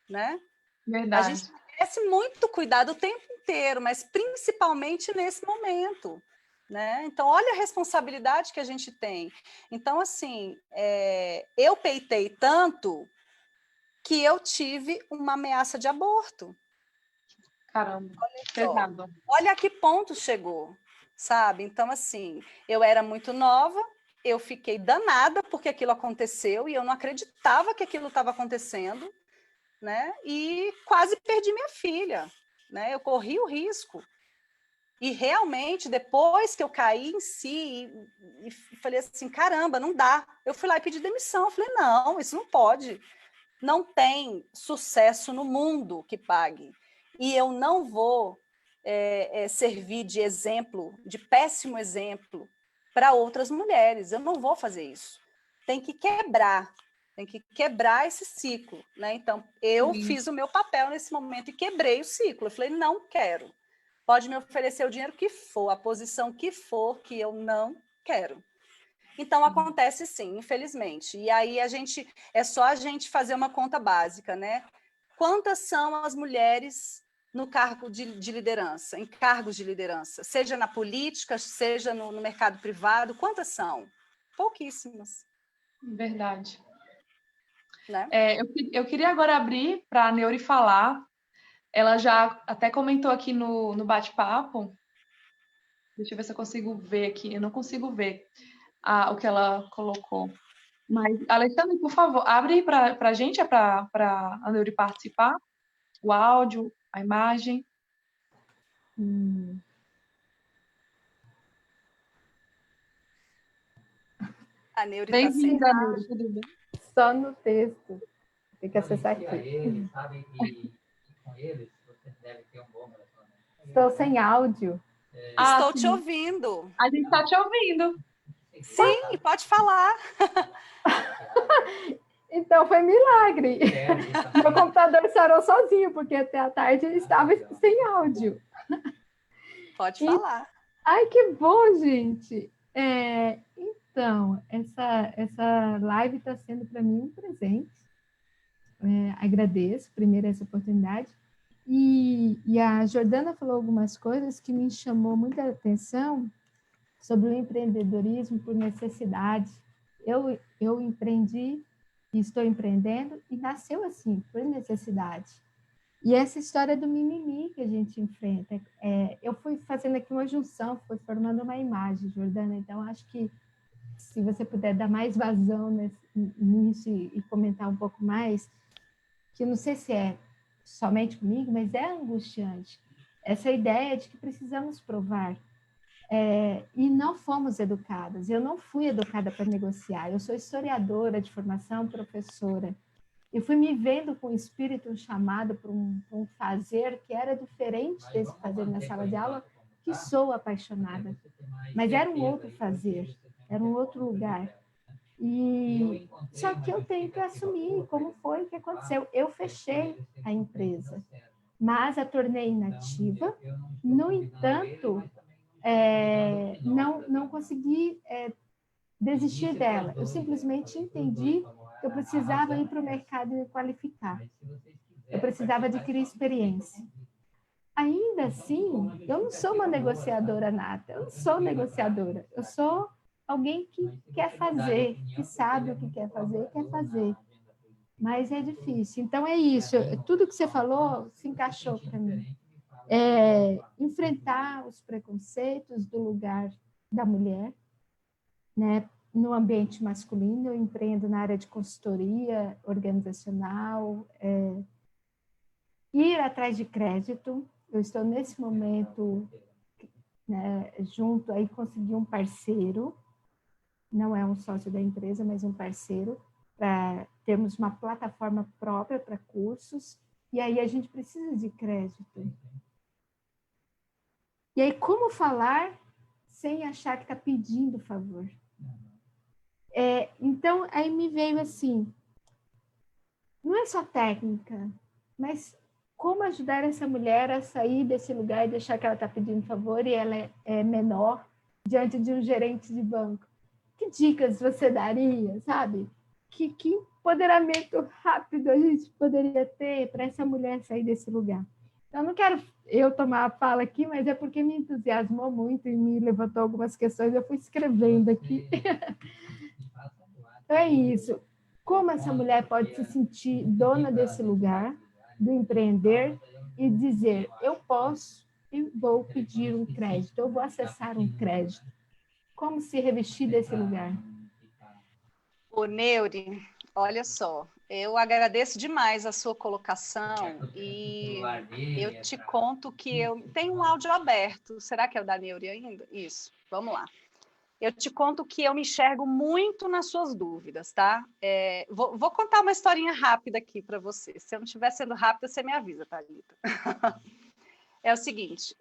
né? A gente Verdade. merece muito cuidado o tempo inteiro, mas principalmente nesse momento, né? Então, olha a responsabilidade que a gente tem. Então, assim, eu peitei tanto que eu tive uma ameaça de aborto. Caramba. Só. Pesado. Olha a que ponto chegou, sabe? Então, assim, eu era muito nova, eu fiquei danada porque aquilo aconteceu e eu não acreditava que aquilo estava acontecendo, né? E quase perdi minha filha, né? Eu corri o risco. E realmente, depois que eu caí em si e falei assim, caramba, não dá. Eu fui lá e pedi demissão. Eu falei, não, isso não pode. Não tem sucesso no mundo que pague. E eu não vou servir de exemplo, de péssimo exemplo, para outras mulheres. Eu não vou fazer isso. Tem que quebrar esse ciclo, né? Então, eu Sim. fiz o meu papel nesse momento e quebrei o ciclo. Eu falei, não quero. Pode me oferecer o dinheiro que for, a posição que for, que eu não quero. Então, acontece sim, infelizmente. E aí é só a gente fazer uma conta básica, né? Quantas são as mulheres no cargo de liderança, em cargos de liderança? Seja na política, seja no mercado privado, quantas são? Pouquíssimas. Verdade. Né? Eu queria agora abrir para a Neuri falar. Ela já até comentou aqui no bate-papo. Deixa eu ver se eu consigo ver aqui. Eu não consigo ver o que ela colocou. Mas, Alexandre, por favor, abre para a gente, para a Neuri participar, o áudio, a imagem. A Neuri está sem. Bem-vinda, Neuri, tudo bem? Só no texto. Tem que acessar aqui. Eles sabem que com eles você deve ter um bom relacionamento. Estou sem áudio. Estou te Sim. ouvindo. A gente está te ouvindo. Sim, pode falar. Então foi milagre. Meu computador sarou sozinho, porque até a tarde ele estava sem áudio. Pode falar. Ai, que bom, gente. Então, essa live está sendo para mim um presente. Agradeço, primeiro, essa oportunidade. E a Jordana falou algumas coisas que me chamou muita atenção sobre o empreendedorismo por necessidade. Eu empreendi e estou empreendendo e nasceu assim, por necessidade. E essa história do mimimi que a gente enfrenta, eu fui fazendo aqui uma junção, fui formando uma imagem, Jordana, então acho que se você puder dar mais vazão nisso e comentar um pouco mais, que eu não sei se é somente comigo, mas é angustiante. Essa ideia de que precisamos provar. E não fomos educadas. Eu não fui educada para negociar. Eu sou historiadora de formação, professora. Eu fui me vendo com o espírito chamado para um fazer que era diferente desse fazer na sala de aula, que sou apaixonada. Mas era um outro fazer, era um outro lugar. E só que eu tenho que assumir como foi que aconteceu. Eu fechei a empresa, mas a tornei inativa. No entanto, não consegui desistir dela. Eu simplesmente entendi que eu precisava ir para o mercado e me qualificar. Eu precisava adquirir experiência. Ainda assim, eu não sou uma negociadora nata, eu não sou negociadora, eu sou alguém que quer fazer, que sabe o que quer fazer. Mas é difícil. Então é isso, tudo que você falou se encaixou para mim. Enfrentar os preconceitos do lugar da mulher, né? No ambiente masculino, eu empreendo na área de consultoria organizacional, ir atrás de crédito. Eu estou nesse momento, né, junto aí, consegui um parceiro, não é um sócio da empresa, mas um parceiro, para termos uma plataforma própria para cursos, e aí a gente precisa de crédito. E aí, como falar sem achar que está pedindo favor? Então, aí me veio assim, não é só técnica, mas como ajudar essa mulher a sair desse lugar e deixar que ela está pedindo favor e ela é menor diante de um gerente de banco? Que dicas você daria, sabe? Que empoderamento rápido a gente poderia ter para essa mulher sair desse lugar? Então, não quero eu tomar a fala aqui, mas é porque me entusiasmou muito e me levantou algumas questões, eu fui escrevendo aqui. Então, é isso. Como essa mulher pode se sentir dona desse lugar, do empreender, e dizer, eu posso e vou pedir um crédito, eu vou acessar um crédito. Como se revestir desse lugar? Ô, Neuri, olha só, eu agradeço demais a sua colocação e eu te conto que eu tenho um áudio aberto. Será que é o da Neuri ainda? Isso, vamos lá. Eu te conto que eu me enxergo muito nas suas dúvidas, tá? Vou contar uma historinha rápida aqui para você. Se eu não estiver sendo rápida, você me avisa, Thalita. É o seguinte,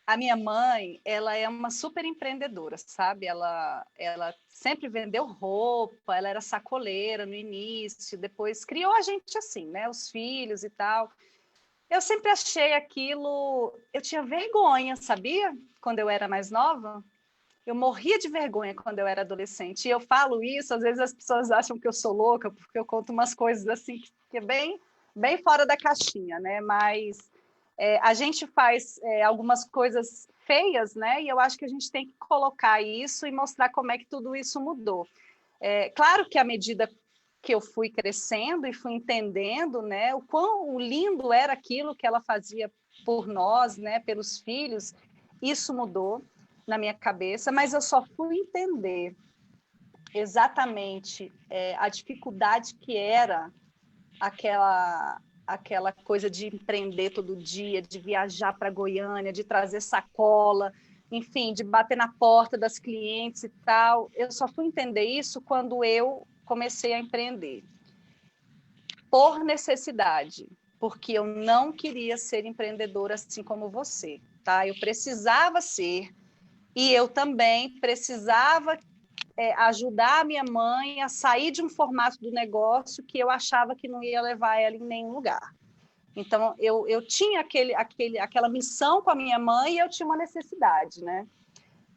a minha mãe, ela é uma super empreendedora, sabe? Ela sempre vendeu roupa, ela era sacoleira no início, depois criou a gente assim, né? Os filhos e tal. Eu sempre achei aquilo... Eu tinha vergonha, sabia? Quando eu era mais nova. Eu morria de vergonha quando eu era adolescente. E eu falo isso, às vezes as pessoas acham que eu sou louca, porque eu conto umas coisas assim, que é bem fora da caixinha, né? Mas a gente faz algumas coisas feias, né? E eu acho que a gente tem que colocar isso e mostrar como é que tudo isso mudou. Claro que à medida que eu fui crescendo e fui entendendo, né, o quão lindo era aquilo que ela fazia por nós, né, pelos filhos, isso mudou na minha cabeça, mas eu só fui entender exatamente a dificuldade que era aquela coisa de empreender todo dia, de viajar para Goiânia, de trazer sacola, enfim, de bater na porta das clientes e tal. Eu só fui entender isso quando eu comecei a empreender. Por necessidade, porque eu não queria ser empreendedora assim como você, tá? Eu precisava ser, e eu também precisava ajudar a minha mãe a sair de um formato do negócio que eu achava que não ia levar ela em nenhum lugar. Então, eu tinha aquela missão com a minha mãe e eu tinha uma necessidade, né?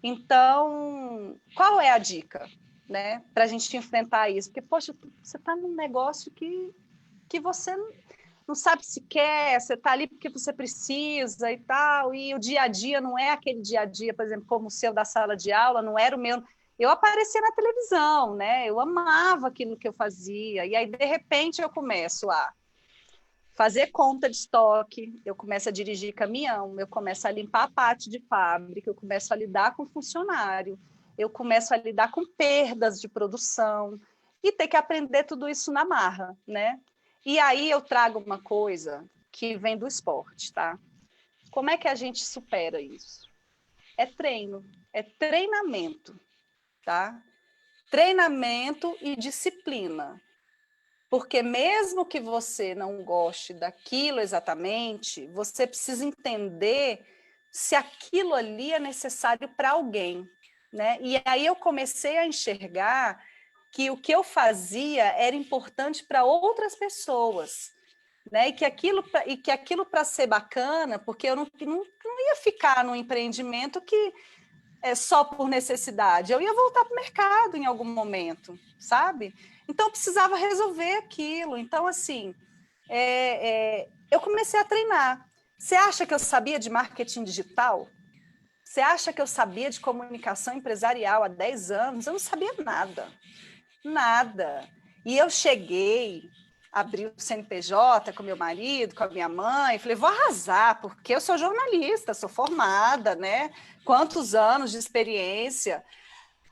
Então, qual é a dica, né, para a gente enfrentar isso? Porque, poxa, você está num negócio que você não sabe se quer, você está ali porque você precisa e tal, e o dia a dia não é aquele dia a dia, por exemplo, como o seu da sala de aula, não era o meu. Eu aparecia na televisão, né? Eu amava aquilo que eu fazia, e aí, de repente, eu começo a fazer conta de estoque, eu começo a dirigir caminhão, eu começo a limpar a parte de fábrica, eu começo a lidar com funcionário, eu começo a lidar com perdas de produção e ter que aprender tudo isso na marra, né? E aí eu trago uma coisa que vem do esporte, tá? Como é que a gente supera isso? É treino, é treinamento, tá? Treinamento e disciplina. Porque mesmo que você não goste daquilo exatamente, você precisa entender se aquilo ali é necessário para alguém, né? E aí eu comecei a enxergar que o que eu fazia era importante para outras pessoas, né? E que aquilo para ser bacana, porque eu não ia ficar no empreendimento que é só por necessidade, eu ia voltar para o mercado em algum momento, sabe? Então eu precisava resolver aquilo. Então, assim, eu comecei a treinar. Você acha que eu sabia de marketing digital? Você acha que eu sabia de comunicação empresarial há 10 anos? Eu não sabia nada. Nada. E eu cheguei, abri o CNPJ com meu marido, com a minha mãe, falei, vou arrasar, porque eu sou jornalista, sou formada, né? Quantos anos de experiência.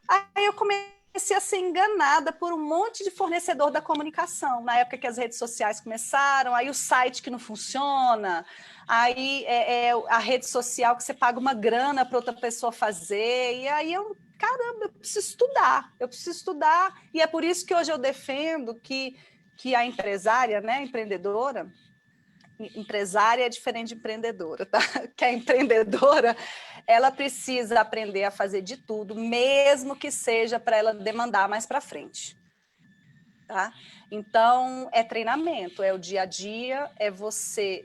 Aí eu comecei a ser enganada por um monte de fornecedor da comunicação, na época que as redes sociais começaram, aí o site que não funciona, aí a rede social que você paga uma grana para outra pessoa fazer, e aí caramba, eu preciso estudar, e é por isso que hoje eu defendo que a empresária, né, empresária é diferente de empreendedora, tá? Que a empreendedora, ela precisa aprender a fazer de tudo, mesmo que seja para ela demandar mais para frente, tá? Então, é treinamento, é o dia a dia, é você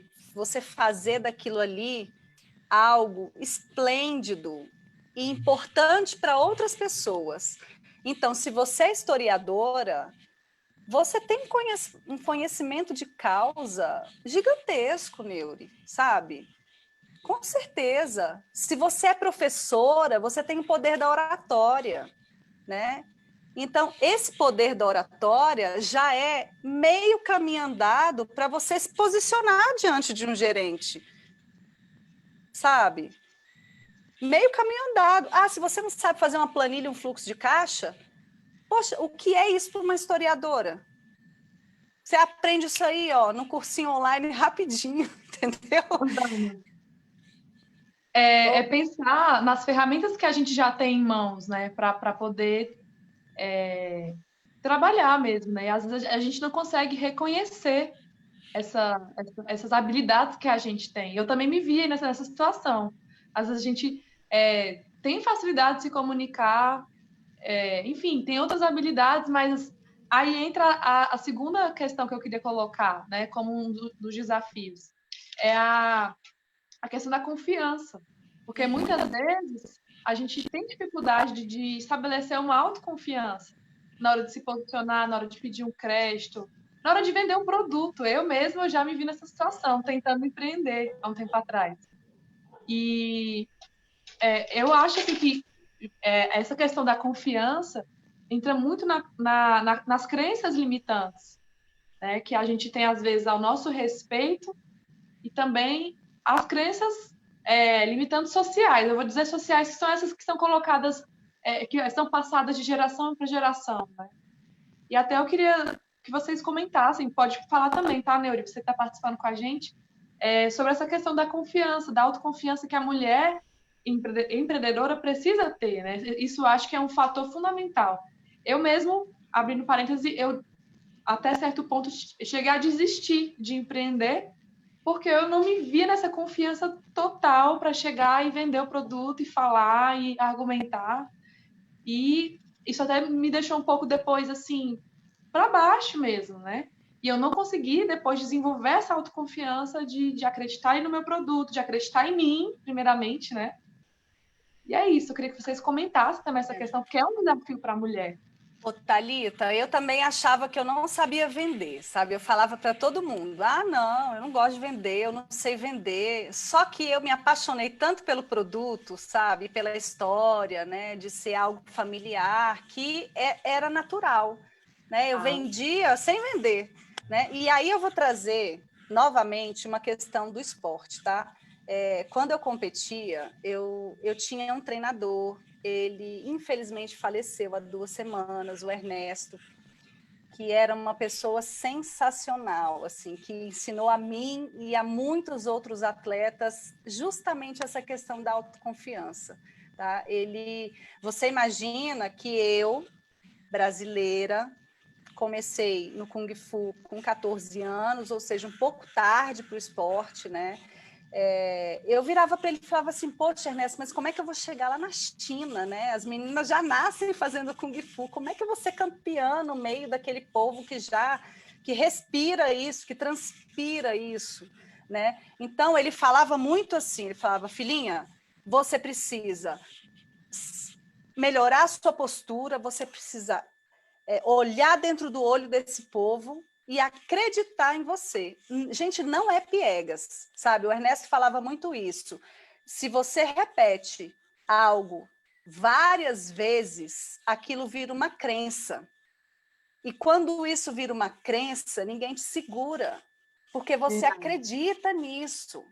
fazer daquilo ali algo esplêndido e importante para outras pessoas. Então, se você é historiadora, você tem um conhecimento de causa gigantesco, Neuri, sabe? Com certeza. Se você é professora, você tem o poder da oratória, né? Então, esse poder da oratória já é meio caminho andado para você se posicionar diante de um gerente, sabe? Meio caminho andado. Ah, se você não sabe fazer uma planilha, um fluxo de caixa, poxa, o que é isso para uma historiadora? Você aprende isso aí, ó, no cursinho online rapidinho, entendeu? É pensar nas ferramentas que a gente já tem em mãos, né, para poder trabalhar mesmo, né? E às vezes a gente não consegue reconhecer essas habilidades que a gente tem. Eu também me vi nessa situação. Às vezes a gente tem facilidade de se comunicar, enfim, tem outras habilidades, mas aí entra a segunda questão que eu queria colocar, né, como um dos desafios, é a questão da confiança. Porque muitas vezes a gente tem dificuldade de estabelecer uma autoconfiança na hora de se posicionar, na hora de pedir um crédito, na hora de vender um produto. Eu mesma já me vi nessa situação, tentando empreender há um tempo atrás. E eu acho assim, que essa questão da confiança entra muito nas crenças limitantes, né, que a gente tem, às vezes, ao nosso respeito, e também as crenças limitantes sociais. Eu vou dizer sociais, que são essas que são colocadas, que são passadas de geração para geração, né? E até eu queria que vocês comentassem, pode falar também, tá, Neuri, você está participando com a gente, sobre essa questão da confiança, da autoconfiança que a mulher empreendedora precisa ter, né? Isso acho que é um fator fundamental. Eu mesmo, abrindo parêntese, eu até certo ponto cheguei a desistir de empreender, porque eu não me via nessa confiança total para chegar e vender o produto e falar e argumentar. E isso até me deixou um pouco depois, assim, para baixo mesmo, né? E eu não consegui depois desenvolver essa autoconfiança de acreditar no meu produto, de acreditar em mim, primeiramente, né? E é isso, eu queria que vocês comentassem também essa questão, porque é um desafio para a mulher. Ô, Thalita, eu também achava que eu não sabia vender, sabe? Eu falava para todo mundo, não, eu não gosto de vender, eu não sei vender. Só que eu me apaixonei tanto pelo produto, sabe? Pela história, né? De ser algo familiar, que era natural, né? Eu vendia sem vender, né? E aí eu vou trazer novamente uma questão do esporte, tá? Quando eu competia, eu tinha um treinador. Ele, infelizmente, faleceu há 2 semanas, o Ernesto, que era uma pessoa sensacional, assim, que ensinou a mim e a muitos outros atletas justamente essa questão da autoconfiança. Tá? Você imagina que eu, brasileira, comecei no Kung Fu com 14 anos, ou seja, um pouco tarde para o esporte, né? eu virava para ele e falava assim, poxa, Ernesto, mas como é que eu vou chegar lá na China, né? As meninas já nascem fazendo Kung Fu, como é que eu vou ser campeã no meio daquele povo que respira isso, que transpira isso, né? Então, ele falava muito assim, ele falava, filhinha, você precisa melhorar a sua postura, você precisa olhar dentro do olho desse povo e acreditar em você. Gente, não é piegas, sabe? O Ernesto falava muito isso. Se você repete algo várias vezes, aquilo vira uma crença. E quando isso vira uma crença, ninguém te segura, porque você acredita nisso.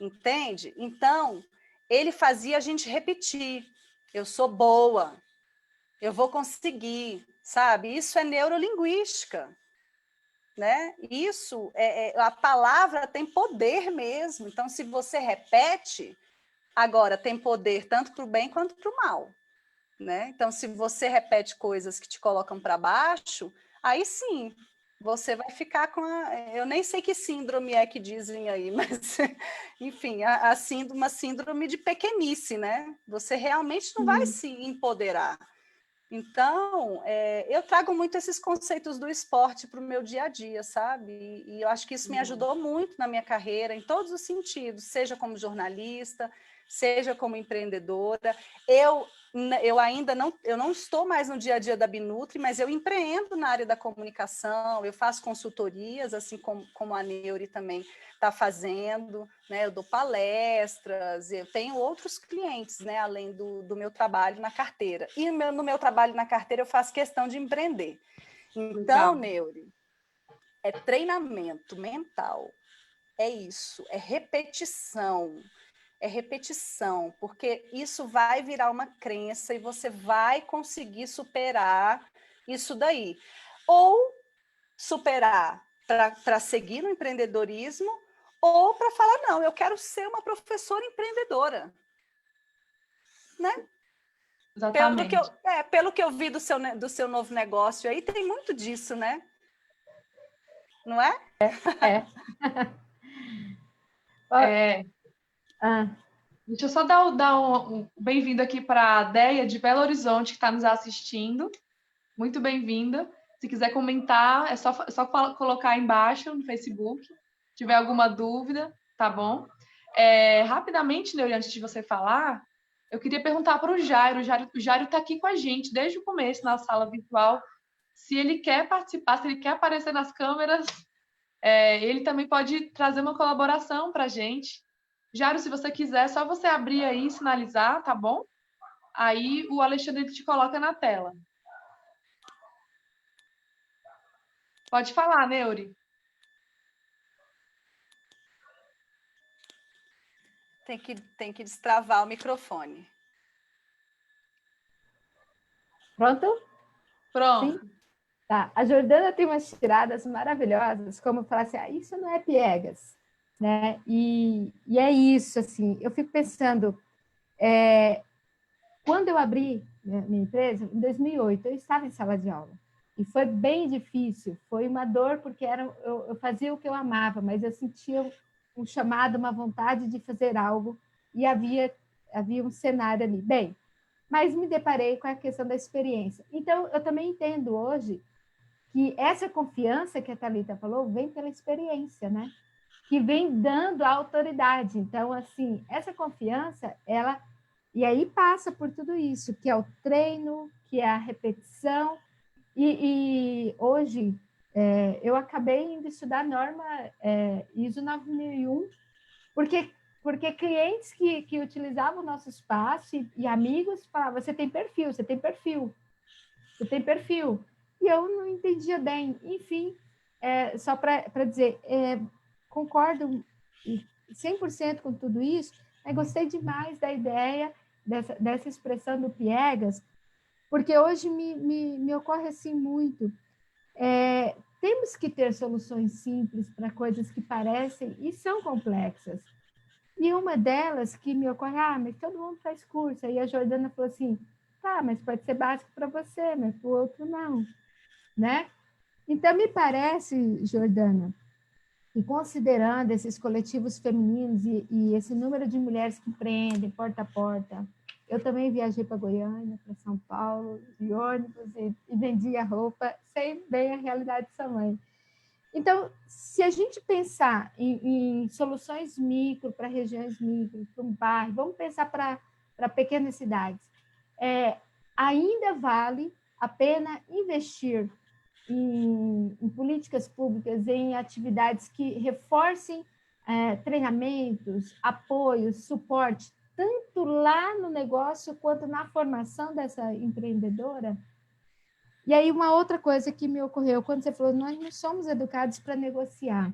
Entende? Então, ele fazia a gente repetir. Eu sou boa, eu vou conseguir, sabe? Isso é neurolinguística, né? Isso a palavra tem poder mesmo. Então, se você repete, agora tem poder tanto para o bem quanto para o mal, né? Então, se você repete coisas que te colocam para baixo, aí sim você vai ficar com eu nem sei que síndrome é que dizem aí, mas enfim, uma síndrome de pequenice, né? Você realmente não vai se empoderar. Então, eu trago muito esses conceitos do esporte para o meu dia a dia, sabe? E eu acho que isso me ajudou muito na minha carreira, em todos os sentidos, seja como jornalista, seja como empreendedora. Eu ainda não estou mais no dia a dia da Binutri, mas eu empreendo na área da comunicação, eu faço consultorias, assim como a Neuri também está fazendo, né? Eu dou palestras, eu tenho outros clientes, né? Além do meu trabalho na carteira. E no meu trabalho na carteira eu faço questão de empreender. Então, Neuri, é treinamento mental, é isso, é repetição, porque isso vai virar uma crença e você vai conseguir superar isso daí. Ou superar para seguir no empreendedorismo, ou para falar, não, eu quero ser uma professora empreendedora. Né? Exatamente. Pelo que eu vi do seu novo negócio aí, tem muito disso, né? Não é? Deixa eu só dar um bem-vindo aqui para a Deia de Belo Horizonte, que está nos assistindo. Muito bem-vinda. Se quiser comentar, é só colocar aí embaixo no Facebook. Se tiver alguma dúvida, tá bom? Rapidamente, Neuri, antes de você falar, eu queria perguntar para o Jairo. O Jairo está aqui com a gente desde o começo na sala virtual. Se ele quer participar, se ele quer aparecer nas câmeras, ele também pode trazer uma colaboração para a gente. Jairo, se você quiser, é só você abrir aí e sinalizar, tá bom? Aí o Alexandre te coloca na tela. Pode falar, Neuri. Tem que destravar o microfone. Pronto? Pronto. Sim? Tá. A Jordana tem umas tiradas maravilhosas, como falar assim, isso não é piegas, né? E é isso, assim, eu fico pensando, quando eu abri minha empresa, em 2008, eu estava em sala de aula, e foi bem difícil, foi uma dor, porque eu fazia o que eu amava, mas eu sentia um chamado, uma vontade de fazer algo, e havia um cenário ali. Bem, mas me deparei com a questão da experiência. Então, eu também entendo hoje que essa confiança que a Thalita falou vem pela experiência, né? Que vem dando a autoridade. Então, assim, essa confiança, e aí passa por tudo isso, que é o treino, que é a repetição. E hoje, eu acabei indo estudar a norma ISO 9001, porque clientes que utilizavam o nosso espaço e amigos falavam, você tem perfil, você tem perfil, você tem perfil. E eu não entendia bem. Enfim, só para dizer, concordo 100% com tudo isso, gostei demais da ideia dessa expressão do piegas, porque hoje me ocorre assim muito. Temos que ter soluções simples para coisas que parecem e são complexas. E uma delas que me ocorre, mas todo mundo faz curso. Aí a Jordana falou assim, tá, mas pode ser básico para você, mas para o outro não, né? Então, me parece, Jordana, E considerando esses coletivos femininos e esse número de mulheres que empreendem porta a porta, eu também viajei para Goiânia, para São Paulo, de ônibus e vendia roupa, sei bem a realidade dessa mãe. Então, se a gente pensar em soluções micro para regiões micro, para um bairro, vamos pensar para pequenas cidades, ainda vale a pena investir em políticas públicas, em atividades que reforcem treinamentos, apoios, suporte, tanto lá no negócio quanto na formação dessa empreendedora. E aí, uma outra coisa que me ocorreu, quando você falou, nós não somos educados para negociar.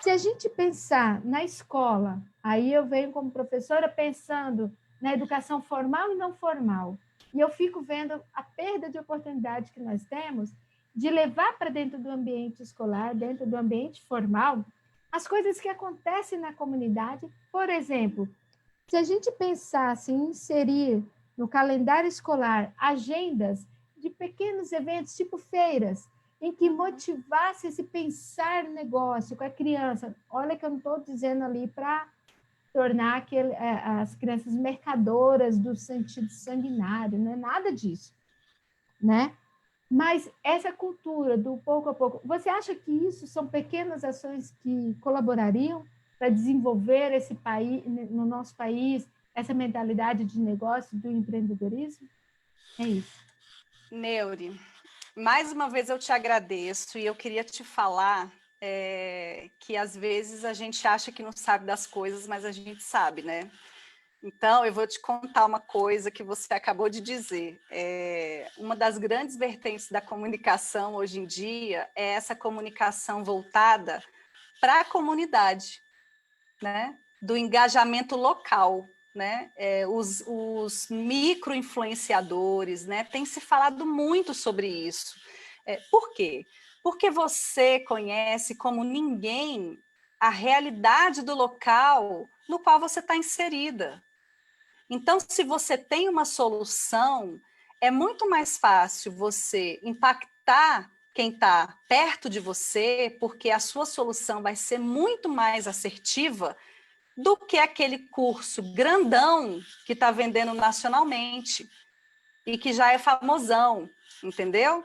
Se a gente pensar na escola, aí eu venho como professora pensando na educação formal e não formal, e eu fico vendo a perda de oportunidade que nós temos de levar para dentro do ambiente escolar, dentro do ambiente formal, as coisas que acontecem na comunidade. Por exemplo, se a gente pensasse em inserir no calendário escolar agendas de pequenos eventos, tipo feiras, em que motivasse esse pensar negócio com a criança. Olha que eu não estou dizendo ali para tornar as crianças mercadoras do sentido sanguinário, não é nada disso, né? Mas essa cultura do pouco a pouco, você acha que isso são pequenas ações que colaborariam para desenvolver esse país, no nosso país, essa mentalidade de negócio, do empreendedorismo? É isso. Neuri, mais uma vez eu te agradeço e eu queria te falar que às vezes a gente acha que não sabe das coisas, mas a gente sabe, né? Então, eu vou te contar uma coisa que você acabou de dizer. Uma das grandes vertentes da comunicação hoje em dia é essa comunicação voltada para a comunidade, né? Do engajamento local. Né? Os micro-influenciadores, né? Tem se falado muito sobre isso. Por quê? Porque você conhece como ninguém a realidade do local no qual você está inserida. Então, se você tem uma solução, é muito mais fácil você impactar quem está perto de você, porque a sua solução vai ser muito mais assertiva do que aquele curso grandão que está vendendo nacionalmente e que já é famosão, entendeu?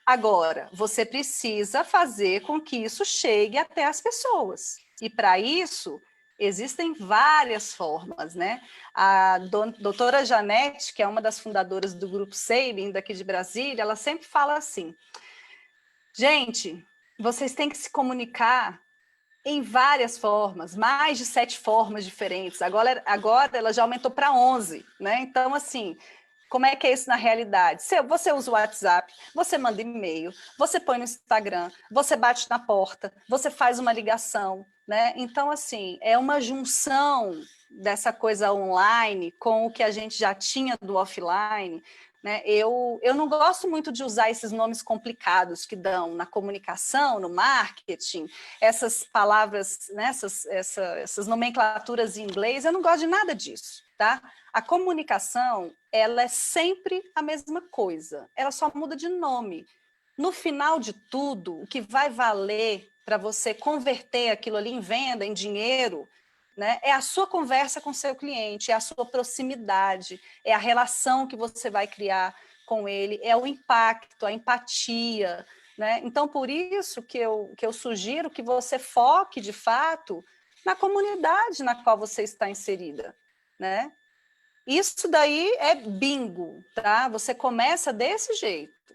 Agora, você precisa fazer com que isso chegue até as pessoas. E para isso, existem várias formas, né? A doutora Janete, que é uma das fundadoras do Grupo Sabin, daqui de Brasília, ela sempre fala assim, gente, vocês têm que se comunicar em várias formas, mais de 7 formas diferentes. Agora ela já aumentou para 11, né? Então, assim, como é que é isso na realidade? Você usa o WhatsApp, você manda e-mail, você põe no Instagram, você bate na porta, você faz uma ligação, né? Então, assim, é uma junção dessa coisa online com o que a gente já tinha do offline, né? Eu não gosto muito de usar esses nomes complicados que dão na comunicação, no marketing, essas palavras, né? essas nomenclaturas em inglês, eu não gosto de nada disso, tá? A comunicação, ela é sempre a mesma coisa, ela só muda de nome. No final de tudo, o que vai valer para você converter aquilo ali em venda, em dinheiro, né, é a sua conversa com o seu cliente, é a sua proximidade, é a relação que você vai criar com ele, é o impacto, a empatia, né? Então, por isso que eu sugiro que você foque, de fato, na comunidade na qual você está inserida, né? Isso daí é bingo, tá? Você começa desse jeito.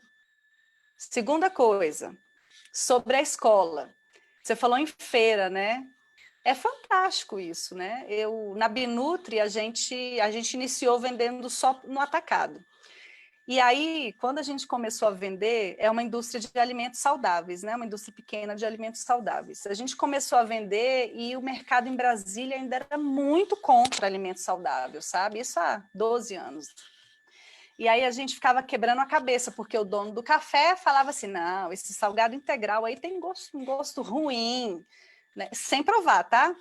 Segunda coisa, sobre a escola. Você falou em feira, né? É fantástico isso, né? Na Binutri, a gente iniciou vendendo só no atacado. E aí, quando a gente começou a vender, é uma indústria de alimentos saudáveis, né? Uma indústria pequena de alimentos saudáveis. A gente começou a vender e o mercado em Brasília ainda era muito contra alimentos saudáveis, sabe? Isso há 12 anos. E aí a gente ficava quebrando a cabeça, porque o dono do café falava assim, não, esse salgado integral aí tem um gosto ruim, né? Sem provar, tá?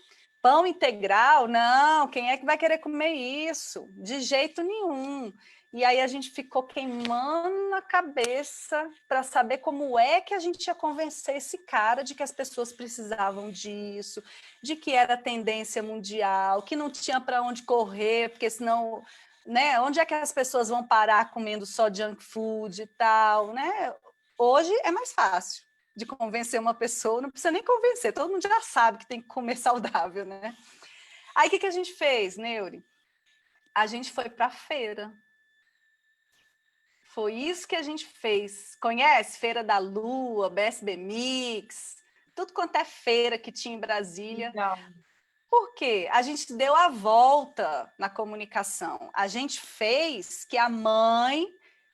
Pão integral? Não, quem é que vai querer comer isso? De jeito nenhum. E aí a gente ficou queimando a cabeça para saber como é que a gente ia convencer esse cara de que as pessoas precisavam disso, de que era tendência mundial, que não tinha para onde correr, porque senão, né, onde é que as pessoas vão parar comendo só junk food e tal, né? Hoje é mais fácil de convencer uma pessoa, não precisa nem convencer, todo mundo já sabe que tem que comer saudável, né? Aí o que a gente fez, Neuri? A gente foi para a feira. Foi isso que a gente fez. Conhece? Feira da Lua, BSB Mix, tudo quanto é feira que tinha em Brasília. Legal. Por quê? A gente deu a volta na comunicação. A gente fez que a mãe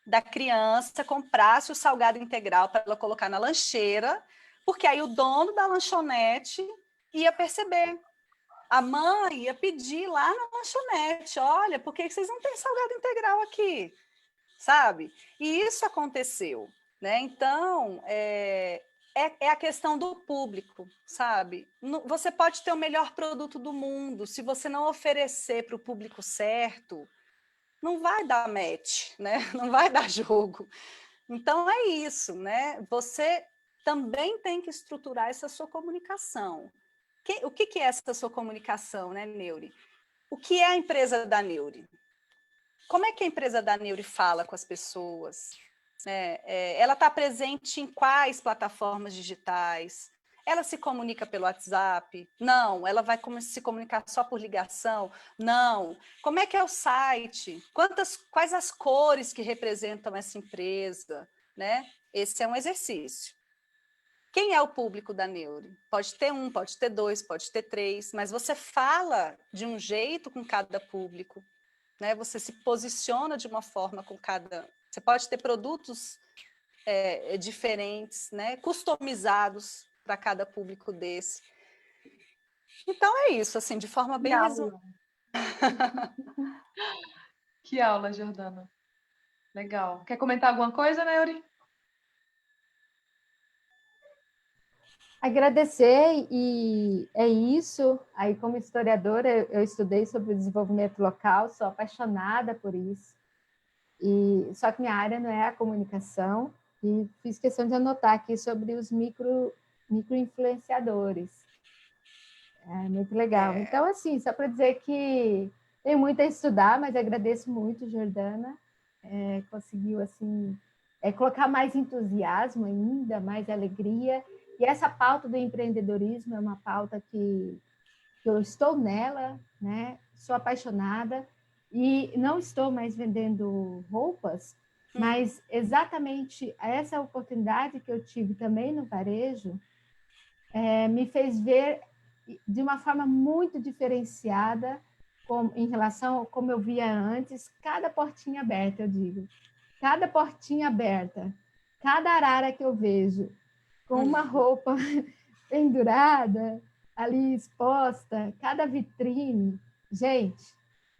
da criança comprasse o salgado integral para ela colocar na lancheira, porque aí o dono da lanchonete ia perceber. A mãe ia pedir lá na lanchonete, olha, por que vocês não têm salgado integral aqui? Sabe? E isso aconteceu, né? Então, é a questão do público, sabe? Você pode ter o melhor produto do mundo, se você não oferecer para o público certo, não vai dar match, né? Não vai dar jogo. Então, é isso, né? Você também tem que estruturar essa sua comunicação. O que é essa sua comunicação, né, Neuri? O que é a empresa da Neuri? Como é que a empresa da Neuri fala com as pessoas? Ela está presente em quais plataformas digitais? Ela se comunica pelo WhatsApp? Não. Ela vai se comunicar só por ligação? Não. Como é que é o site? Quais as cores que representam essa empresa? Né? Esse é um exercício. Quem é o público da Neuri? Pode ter um, pode ter dois, pode ter três, mas você fala de um jeito com cada público, né? Você se posiciona de uma forma com cada... Você pode ter produtos diferentes, né? Customizados para cada público desse. Então é isso, assim, de forma bem resumida. Que aula, Jordana. Legal. Quer comentar alguma coisa, Neuri? Agradecer, e é isso. Aí, como historiadora, eu estudei sobre o desenvolvimento local, sou apaixonada por isso. Só que minha área não é a comunicação, e fiz questão de anotar aqui sobre os micro-influenciadores. É muito legal. Então, assim, só para dizer que tenho muito a estudar, mas agradeço muito, Jordana. Conseguiu, assim, colocar mais entusiasmo ainda, mais alegria. E essa pauta do empreendedorismo é uma pauta que eu estou nela, né? Sou apaixonada e não estou mais vendendo roupas, mas exatamente essa oportunidade que eu tive também no varejo me fez ver de uma forma muito diferenciada em relação a como eu via antes, cada portinha aberta, eu digo. Cada portinha aberta, cada arara que eu vejo com uma roupa pendurada, ali exposta, cada vitrine. Gente,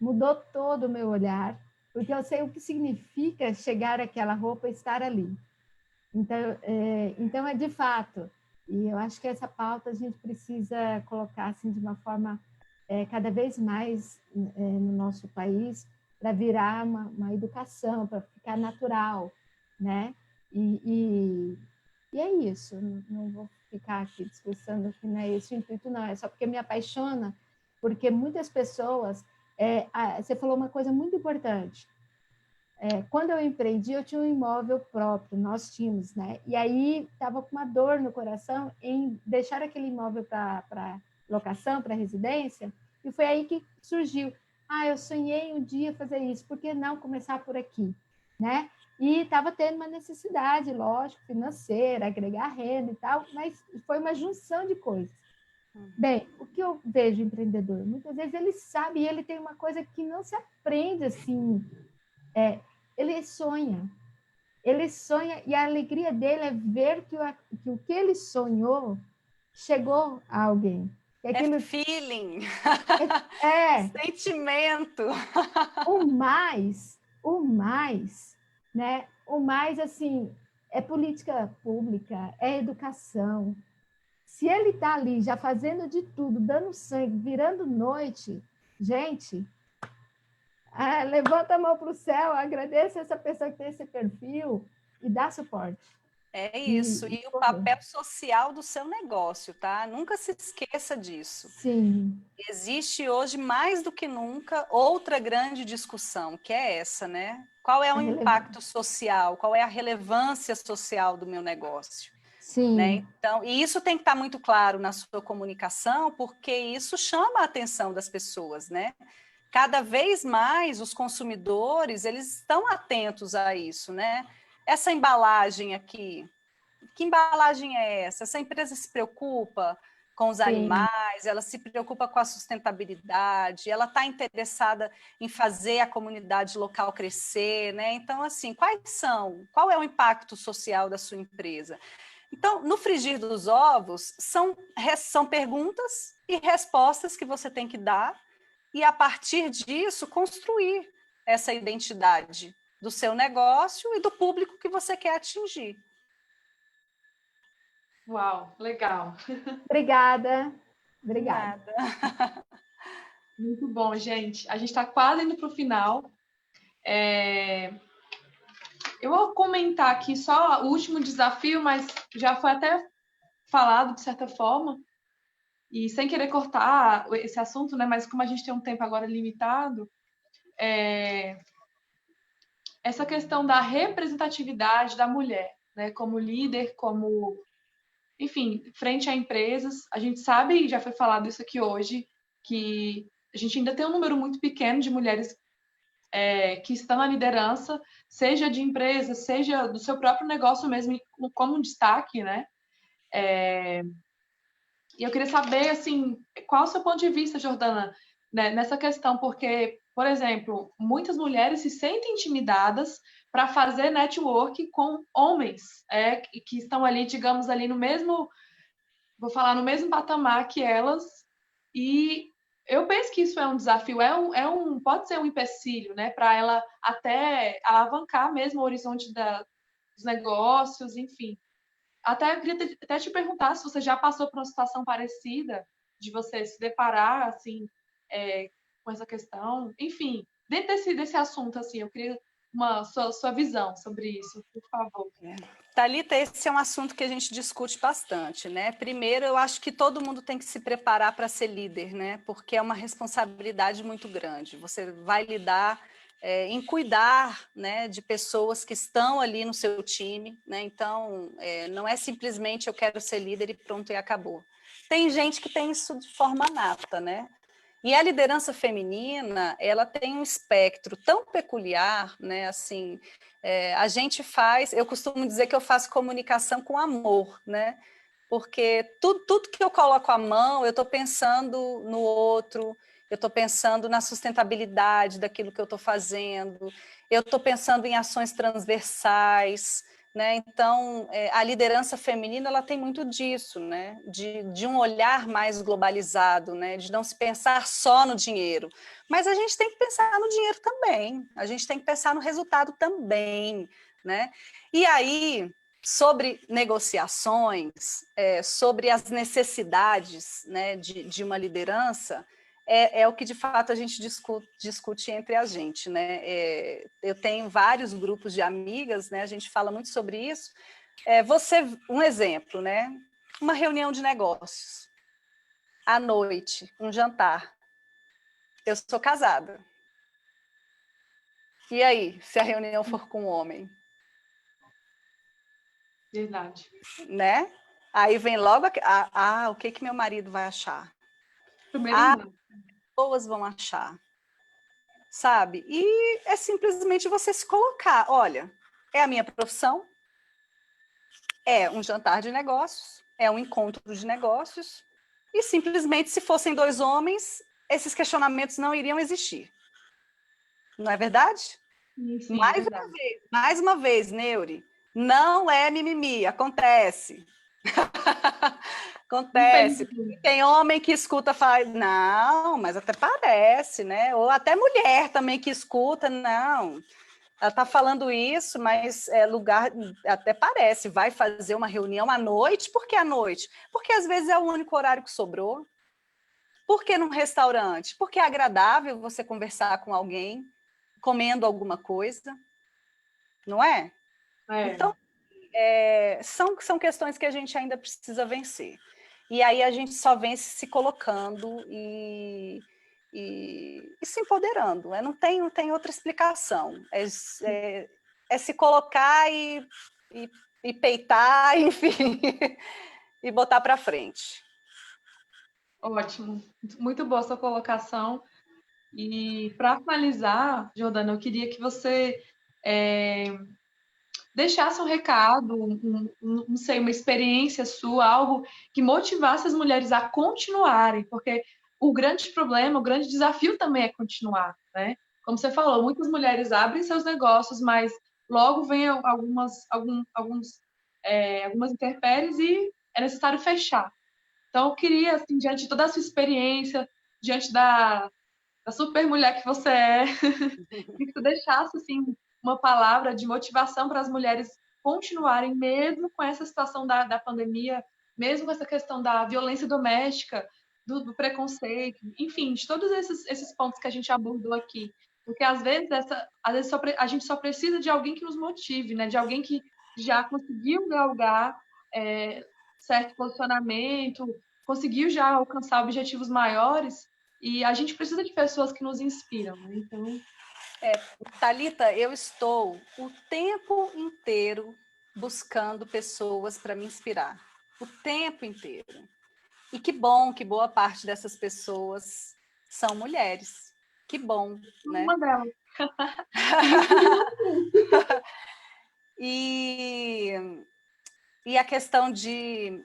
mudou todo o meu olhar, porque eu sei o que significa chegar àquela roupa e estar ali. Então, é de fato. E eu acho que essa pauta a gente precisa colocar assim, de uma forma cada vez mais no nosso país, para virar uma educação, para ficar natural, né? E é isso, não vou ficar aqui discussando que não é esse o intuito, não, é só porque me apaixona, porque muitas pessoas... você falou uma coisa muito importante. Quando eu empreendi, eu tinha um imóvel próprio, nós tínhamos, né? E aí estava com uma dor no coração em deixar aquele imóvel para locação, para residência, e foi aí que surgiu. Eu sonhei um dia fazer isso, por que não começar por aqui, né? E estava tendo uma necessidade, lógico, financeira, agregar renda e tal, mas foi uma junção de coisas. Bem, o que eu vejo empreendedor? Muitas vezes ele sabe, e ele tem uma coisa que não se aprende assim, ele sonha e a alegria dele é ver que o que ele sonhou chegou a alguém. Feeling, sentimento. O mais, né? O mais, assim, é política pública, é educação, Se ele está ali já fazendo de tudo, dando sangue, virando noite, gente, levanta a mão para o céu, agradeça essa pessoa que tem esse perfil e dá suporte. É isso, e o papel social do seu negócio, tá? Nunca se esqueça disso. Sim. Existe hoje, mais do que nunca, outra grande discussão, que é essa, né? Qual é o impacto social? Qual é a relevância social do meu negócio? Sim. Né? Então, e isso tem que estar muito claro na sua comunicação, porque isso chama a atenção das pessoas, né? Cada vez mais os consumidores, eles estão atentos a isso, né? Essa embalagem aqui, que embalagem é essa? Essa empresa se preocupa com os animais, ela se preocupa com a sustentabilidade, ela está interessada em fazer a comunidade local crescer, né? Então, assim, qual é o impacto social da sua empresa? Então, no frigir dos ovos, são perguntas e respostas que você tem que dar e, a partir disso, construir essa identidade do seu negócio e do público que você quer atingir. Uau, legal. Obrigada. Obrigada. Muito bom, gente. A gente está quase indo para o final. Eu vou comentar aqui só o último desafio, mas já foi até falado de certa forma, e sem querer cortar esse assunto, né? Mas como a gente tem um tempo agora limitado, essa questão da representatividade da mulher, né? Como líder, enfim, frente a empresas, a gente sabe, e já foi falado isso aqui hoje, que a gente ainda tem um número muito pequeno de mulheres que estão na liderança, seja de empresa, seja do seu próprio negócio mesmo, como um destaque, né? E eu queria saber, assim, qual é o seu ponto de vista, Jordana, né, nessa questão, porque, por exemplo, muitas mulheres se sentem intimidadas para fazer network com homens, que estão ali, digamos, ali no mesmo, vou falar, no mesmo patamar que elas, e eu penso que isso é um desafio, pode ser um empecilho, né, para ela até alavancar mesmo o horizonte dos negócios, enfim. Até eu queria até te perguntar se você já passou por uma situação parecida, de você se deparar, assim, com essa questão. Enfim, dentro desse assunto, assim, eu queria sua visão sobre isso, por favor. Thalita, esse é um assunto que a gente discute bastante, né? Primeiro, eu acho que todo mundo tem que se preparar para ser líder, né? Porque é uma responsabilidade muito grande. Você vai lidar em cuidar, né, de pessoas que estão ali no seu time, né? Então, não é simplesmente eu quero ser líder e pronto, e acabou. Tem gente que tem isso de forma nata, né? E a liderança feminina, ela tem um espectro tão peculiar, né? Assim, eu costumo dizer que eu faço comunicação com amor, né? Porque tudo que eu coloco à mão, eu estou pensando no outro, eu estou pensando na sustentabilidade daquilo que eu estou fazendo, eu estou pensando em ações transversais, né? Então, a liderança feminina ela tem muito disso, né? De um olhar mais globalizado, né? De não se pensar só no dinheiro. Mas a gente tem que pensar no dinheiro também, a gente tem que pensar no resultado também, né? E aí, sobre negociações, sobre as necessidades, né, de uma liderança, é o que de fato a gente discute entre a gente, né? Eu tenho vários grupos de amigas, né? A gente fala muito sobre isso. Um exemplo, né? Uma reunião de negócios, à noite, um jantar. Eu sou casada. E aí, se a reunião for com um homem? Verdade. Né? Aí vem logo o que meu marido vai achar? Primeiro, Pessoas vão achar, sabe? E é simplesmente você se colocar, olha, é a minha profissão, é um jantar de negócios, é um encontro de negócios, e simplesmente se fossem dois homens, esses questionamentos não iriam existir. Não é verdade? sim, verdade. Mais uma vez, Neuri, não é mimimi, acontece. Acontece. Tem homem que escuta e fala, não, mas até parece, né? Ou até mulher também que escuta, não. Ela está falando isso, mas lugar, até parece, vai fazer uma reunião à noite. Por que à noite? Porque às vezes é o único horário que sobrou. Por que num restaurante? Porque é agradável você conversar com alguém, comendo alguma coisa, não é? Então, são questões que a gente ainda precisa vencer. E aí a gente só vence se colocando e se empoderando. Não tem outra explicação. É se colocar e peitar, enfim, e botar para frente. Ótimo, muito boa sua colocação. E para finalizar, Jordana, eu queria que você deixasse um recado, não sei, uma experiência sua, algo que motivasse as mulheres a continuarem, porque o grande problema, o grande desafio também é continuar, né? Como você falou, muitas mulheres abrem seus negócios, mas logo vem algumas intempéries e é necessário fechar. Então, eu queria, assim, diante de toda a sua experiência, diante da super mulher que você é, que você deixasse, assim, uma palavra de motivação para as mulheres continuarem, mesmo com essa situação da pandemia, mesmo com essa questão da violência doméstica, do preconceito, enfim, de todos esses pontos que a gente abordou aqui. Porque, às vezes a gente só precisa de alguém que nos motive, né? De alguém que já conseguiu galgar certo posicionamento, conseguiu já alcançar objetivos maiores, e a gente precisa de pessoas que nos inspiram, né? Então, Thalita, eu estou o tempo inteiro buscando pessoas para me inspirar. O tempo inteiro. E que bom que boa parte dessas pessoas são mulheres. Que bom, né? uma delas. E a questão de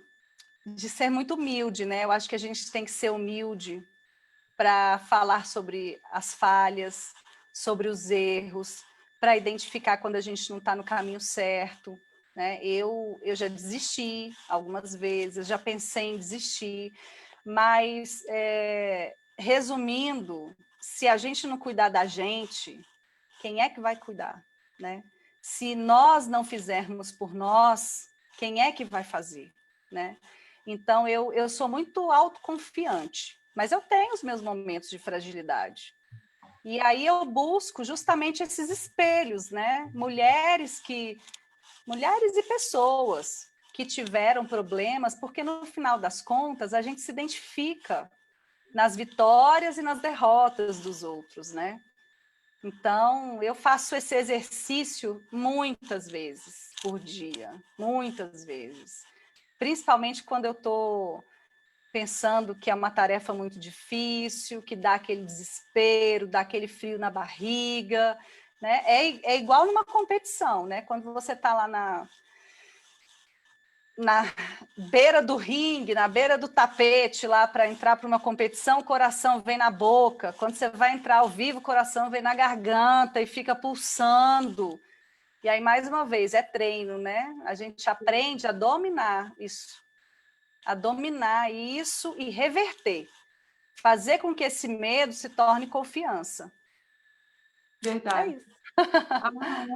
ser muito humilde, né? Eu acho que a gente tem que ser humilde para falar sobre as falhas, sobre os erros, para identificar quando a gente não está no caminho certo, né? Eu já desisti algumas vezes, já pensei em desistir, mas, resumindo, se a gente não cuidar da gente, quem é que vai cuidar, né? Se nós não fizermos por nós, quem é que vai fazer, né? Então, eu sou muito autoconfiante, mas eu tenho os meus momentos de fragilidade. E aí eu busco justamente esses espelhos, né? Mulheres e pessoas que tiveram problemas, porque no final das contas a gente se identifica nas vitórias e nas derrotas dos outros, né? Então, eu faço esse exercício muitas vezes por dia, muitas vezes. Principalmente quando eu estou pensando que é uma tarefa muito difícil, que dá aquele desespero, dá aquele frio na barriga, né? É igual numa competição, né? Quando você está lá na beira do ringue, na beira do tapete lá para entrar para uma competição, o coração vem na boca. Quando você vai entrar ao vivo, o coração vem na garganta e fica pulsando. E aí, mais uma vez, é treino, né? A gente aprende a dominar isso e reverter. Fazer com que esse medo se torne confiança. Verdade. É isso.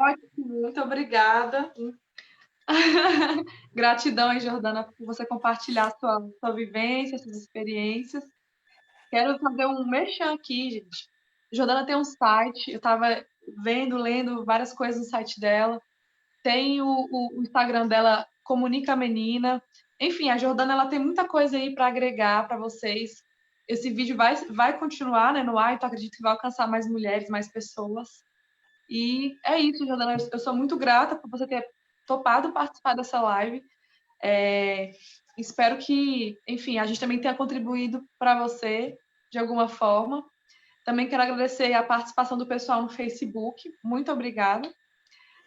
Ótimo, muito obrigada. Gratidão, hein, Jordana, por você compartilhar sua vivência, suas experiências. Quero fazer um merchan aqui, gente. Jordana tem um site, eu estava lendo várias coisas no site dela. Tem o Instagram dela, Comunica Menina. Enfim, a Jordana ela tem muita coisa aí para agregar para vocês. Esse vídeo vai continuar, né, no ar, então acredito que vai alcançar mais mulheres, mais pessoas. E é isso, Jordana. Eu sou muito grata por você ter topado participar dessa live. Espero que, enfim, a gente também tenha contribuído para você de alguma forma. Também quero agradecer a participação do pessoal no Facebook. Muito obrigada.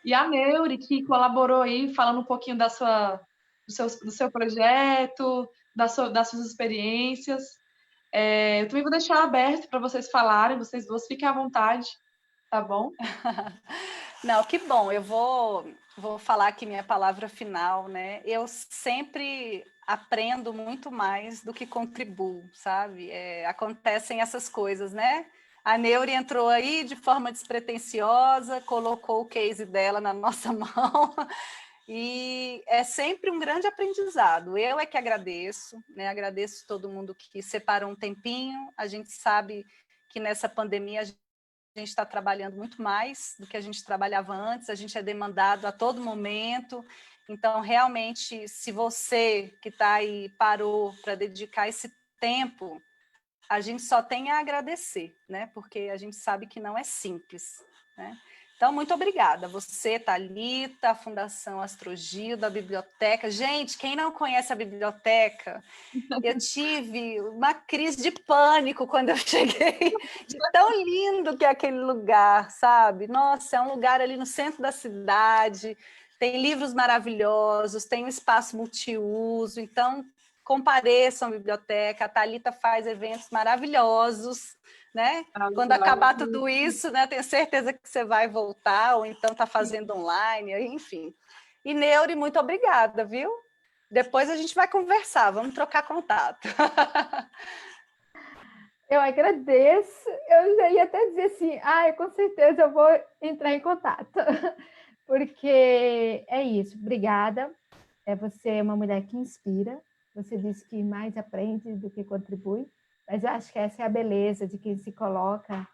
E a Neuri, que colaborou aí, falando um pouquinho do seu projeto, das suas experiências. Eu também vou deixar aberto para vocês falarem, vocês duas fiquem à vontade, tá bom? Não, que bom. Eu vou falar aqui minha palavra final, né? Eu sempre aprendo muito mais do que contribuo, sabe? Acontecem essas coisas, né? A Neuri entrou aí de forma despretensiosa, colocou o case dela na nossa mão, e é sempre um grande aprendizado. Eu é que agradeço, né? Agradeço todo mundo que separou um tempinho. A gente sabe que nessa pandemia a gente está trabalhando muito mais do que a gente trabalhava antes, a gente é demandado a todo momento. Então, realmente, se você que está aí parou para dedicar esse tempo, a gente só tem a agradecer, né? Porque a gente sabe que não é simples, né? Então, muito obrigada. Você, Thalita, a Fundação Astrogildo, a biblioteca. Gente, quem não conhece a biblioteca, eu tive uma crise de pânico quando eu cheguei, de tão lindo que é aquele lugar, sabe? Nossa, é um lugar ali no centro da cidade, tem livros maravilhosos, tem um espaço multiuso, então compareçam à biblioteca, a Thalita faz eventos maravilhosos, né? Quando acabar tudo isso, né, tenho certeza que você vai voltar, ou então está fazendo online, enfim. E Neuri, muito obrigada, viu? Depois a gente vai conversar, vamos trocar contato. Eu agradeço. Eu já ia até dizer assim, com certeza eu vou entrar em contato. Porque é isso, obrigada. Você é uma mulher que inspira. Você disse que mais aprende do que contribui. Mas eu acho que essa é a beleza de quem se coloca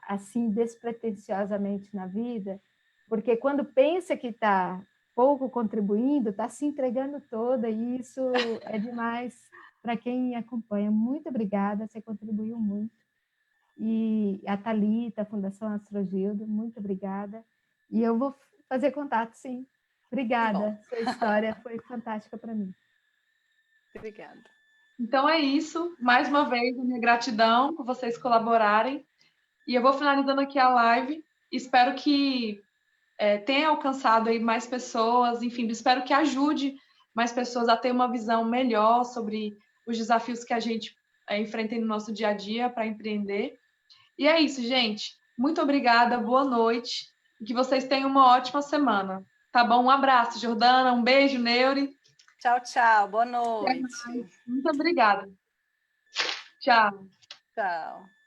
assim despretensiosamente na vida. Porque quando pensa que está pouco contribuindo, está se entregando toda, e isso é demais para quem acompanha. Muito obrigada, você contribuiu muito. E a Thalita, a Fundação Astrogildo, muito obrigada. E eu vou fazer contato, sim. Obrigada, sua história foi fantástica para mim. Obrigada. Então é isso. Mais uma vez, a minha gratidão por vocês colaborarem. E eu vou finalizando aqui a live. Espero que tenha alcançado aí mais pessoas. Enfim, espero que ajude mais pessoas a ter uma visão melhor sobre os desafios que a gente enfrenta no nosso dia a dia para empreender. E é isso, gente. Muito obrigada, boa noite. E que vocês tenham uma ótima semana. Tá bom? Um abraço, Jordana. Um beijo, Neuri. Tchau, tchau. Boa noite. Muito obrigada. Tchau. Tchau.